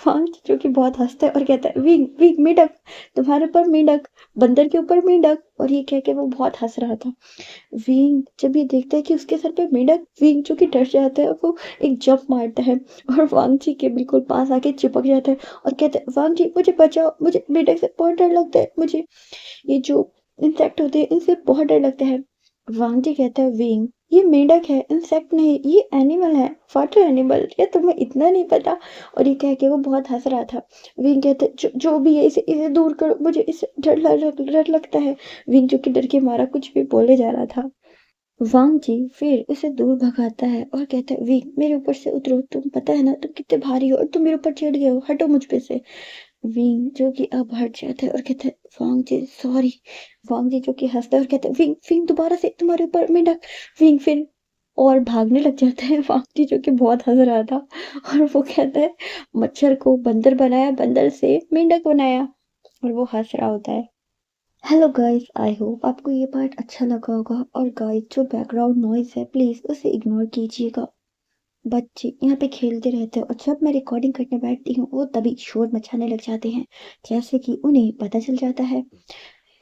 वांग जो कि बहुत हंसता है और कहता है, विंग विंग मेंढक, तुम्हारे ऊपर मेंढक, बंदर के ऊपर मेंढक। और ये कह के वो बहुत हंस रहा था। विंग जब ये देखता है कि उसके सर पे मेंढक, विंग जो कि डर जाता है, वो एक जंप मारता है और वांगची के बिल्कुल पास आके चिपक जाता है और कहता है, वांगची मुझे बचाओ, मुझे मेंढक से बहुत डर लगता है, मुझे ये जो इंसेक्ट होते हैं इनसे बहुत डर लगता है। वांगजी कहता है, विंग ये मेंढक है, इंसेक्ट नहीं, ये एनिमल है, वाटर एनिमल, क्या तुम्हें इतना नहीं पता? और ये कह के वो बहुत हंस रहा था। विंग कहते, जो भी है इसे दूर करो, मुझे इसे डर लगता है। विंग जो कि डर के मारा कुछ भी बोले जा रहा था। वांग जी फिर उसे दूर भगाता है और कहता है, विंग मेरे ऊपर से उतरो, तुम पता है ना तुम कितने भारी हो और तुम मेरे ऊपर चढ़ गए हो, हटो मुझ पे से। विंग जो कि अब हट जाता है और कहता है, वांग जी सॉरी। वांग जी जो कि हंसता है और कहता है, विंग विंग दोबारा से तुम्हारे ऊपर मेंढक। विंग फिर और भागने लग जाता है। वांग जी जो कि बहुत हंस रहा था और वो कहता है, मच्छर को बंदर बनाया, बंदर से मेंढक बनाया। और वो हंस रहा होता है। हेलो गाइस, आई होप आपको ये पार्ट अच्छा लगा होगा। और गाइस जो बैकग्राउंड नॉइज है प्लीज उसे इग्नोर कीजिएगा। बच्चे यहाँ पे खेलते रहते हैं और जब मैं रिकॉर्डिंग करने बैठती हूँ वो तभी शोर मचाने लग जाते हैं, जैसे कि उन्हें पता चल जाता है।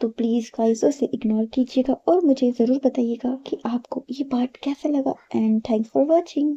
तो प्लीज गाइस उसे इग्नोर कीजिएगा और मुझे जरूर बताइएगा कि आपको ये पार्ट कैसा लगा। And thanks for watching.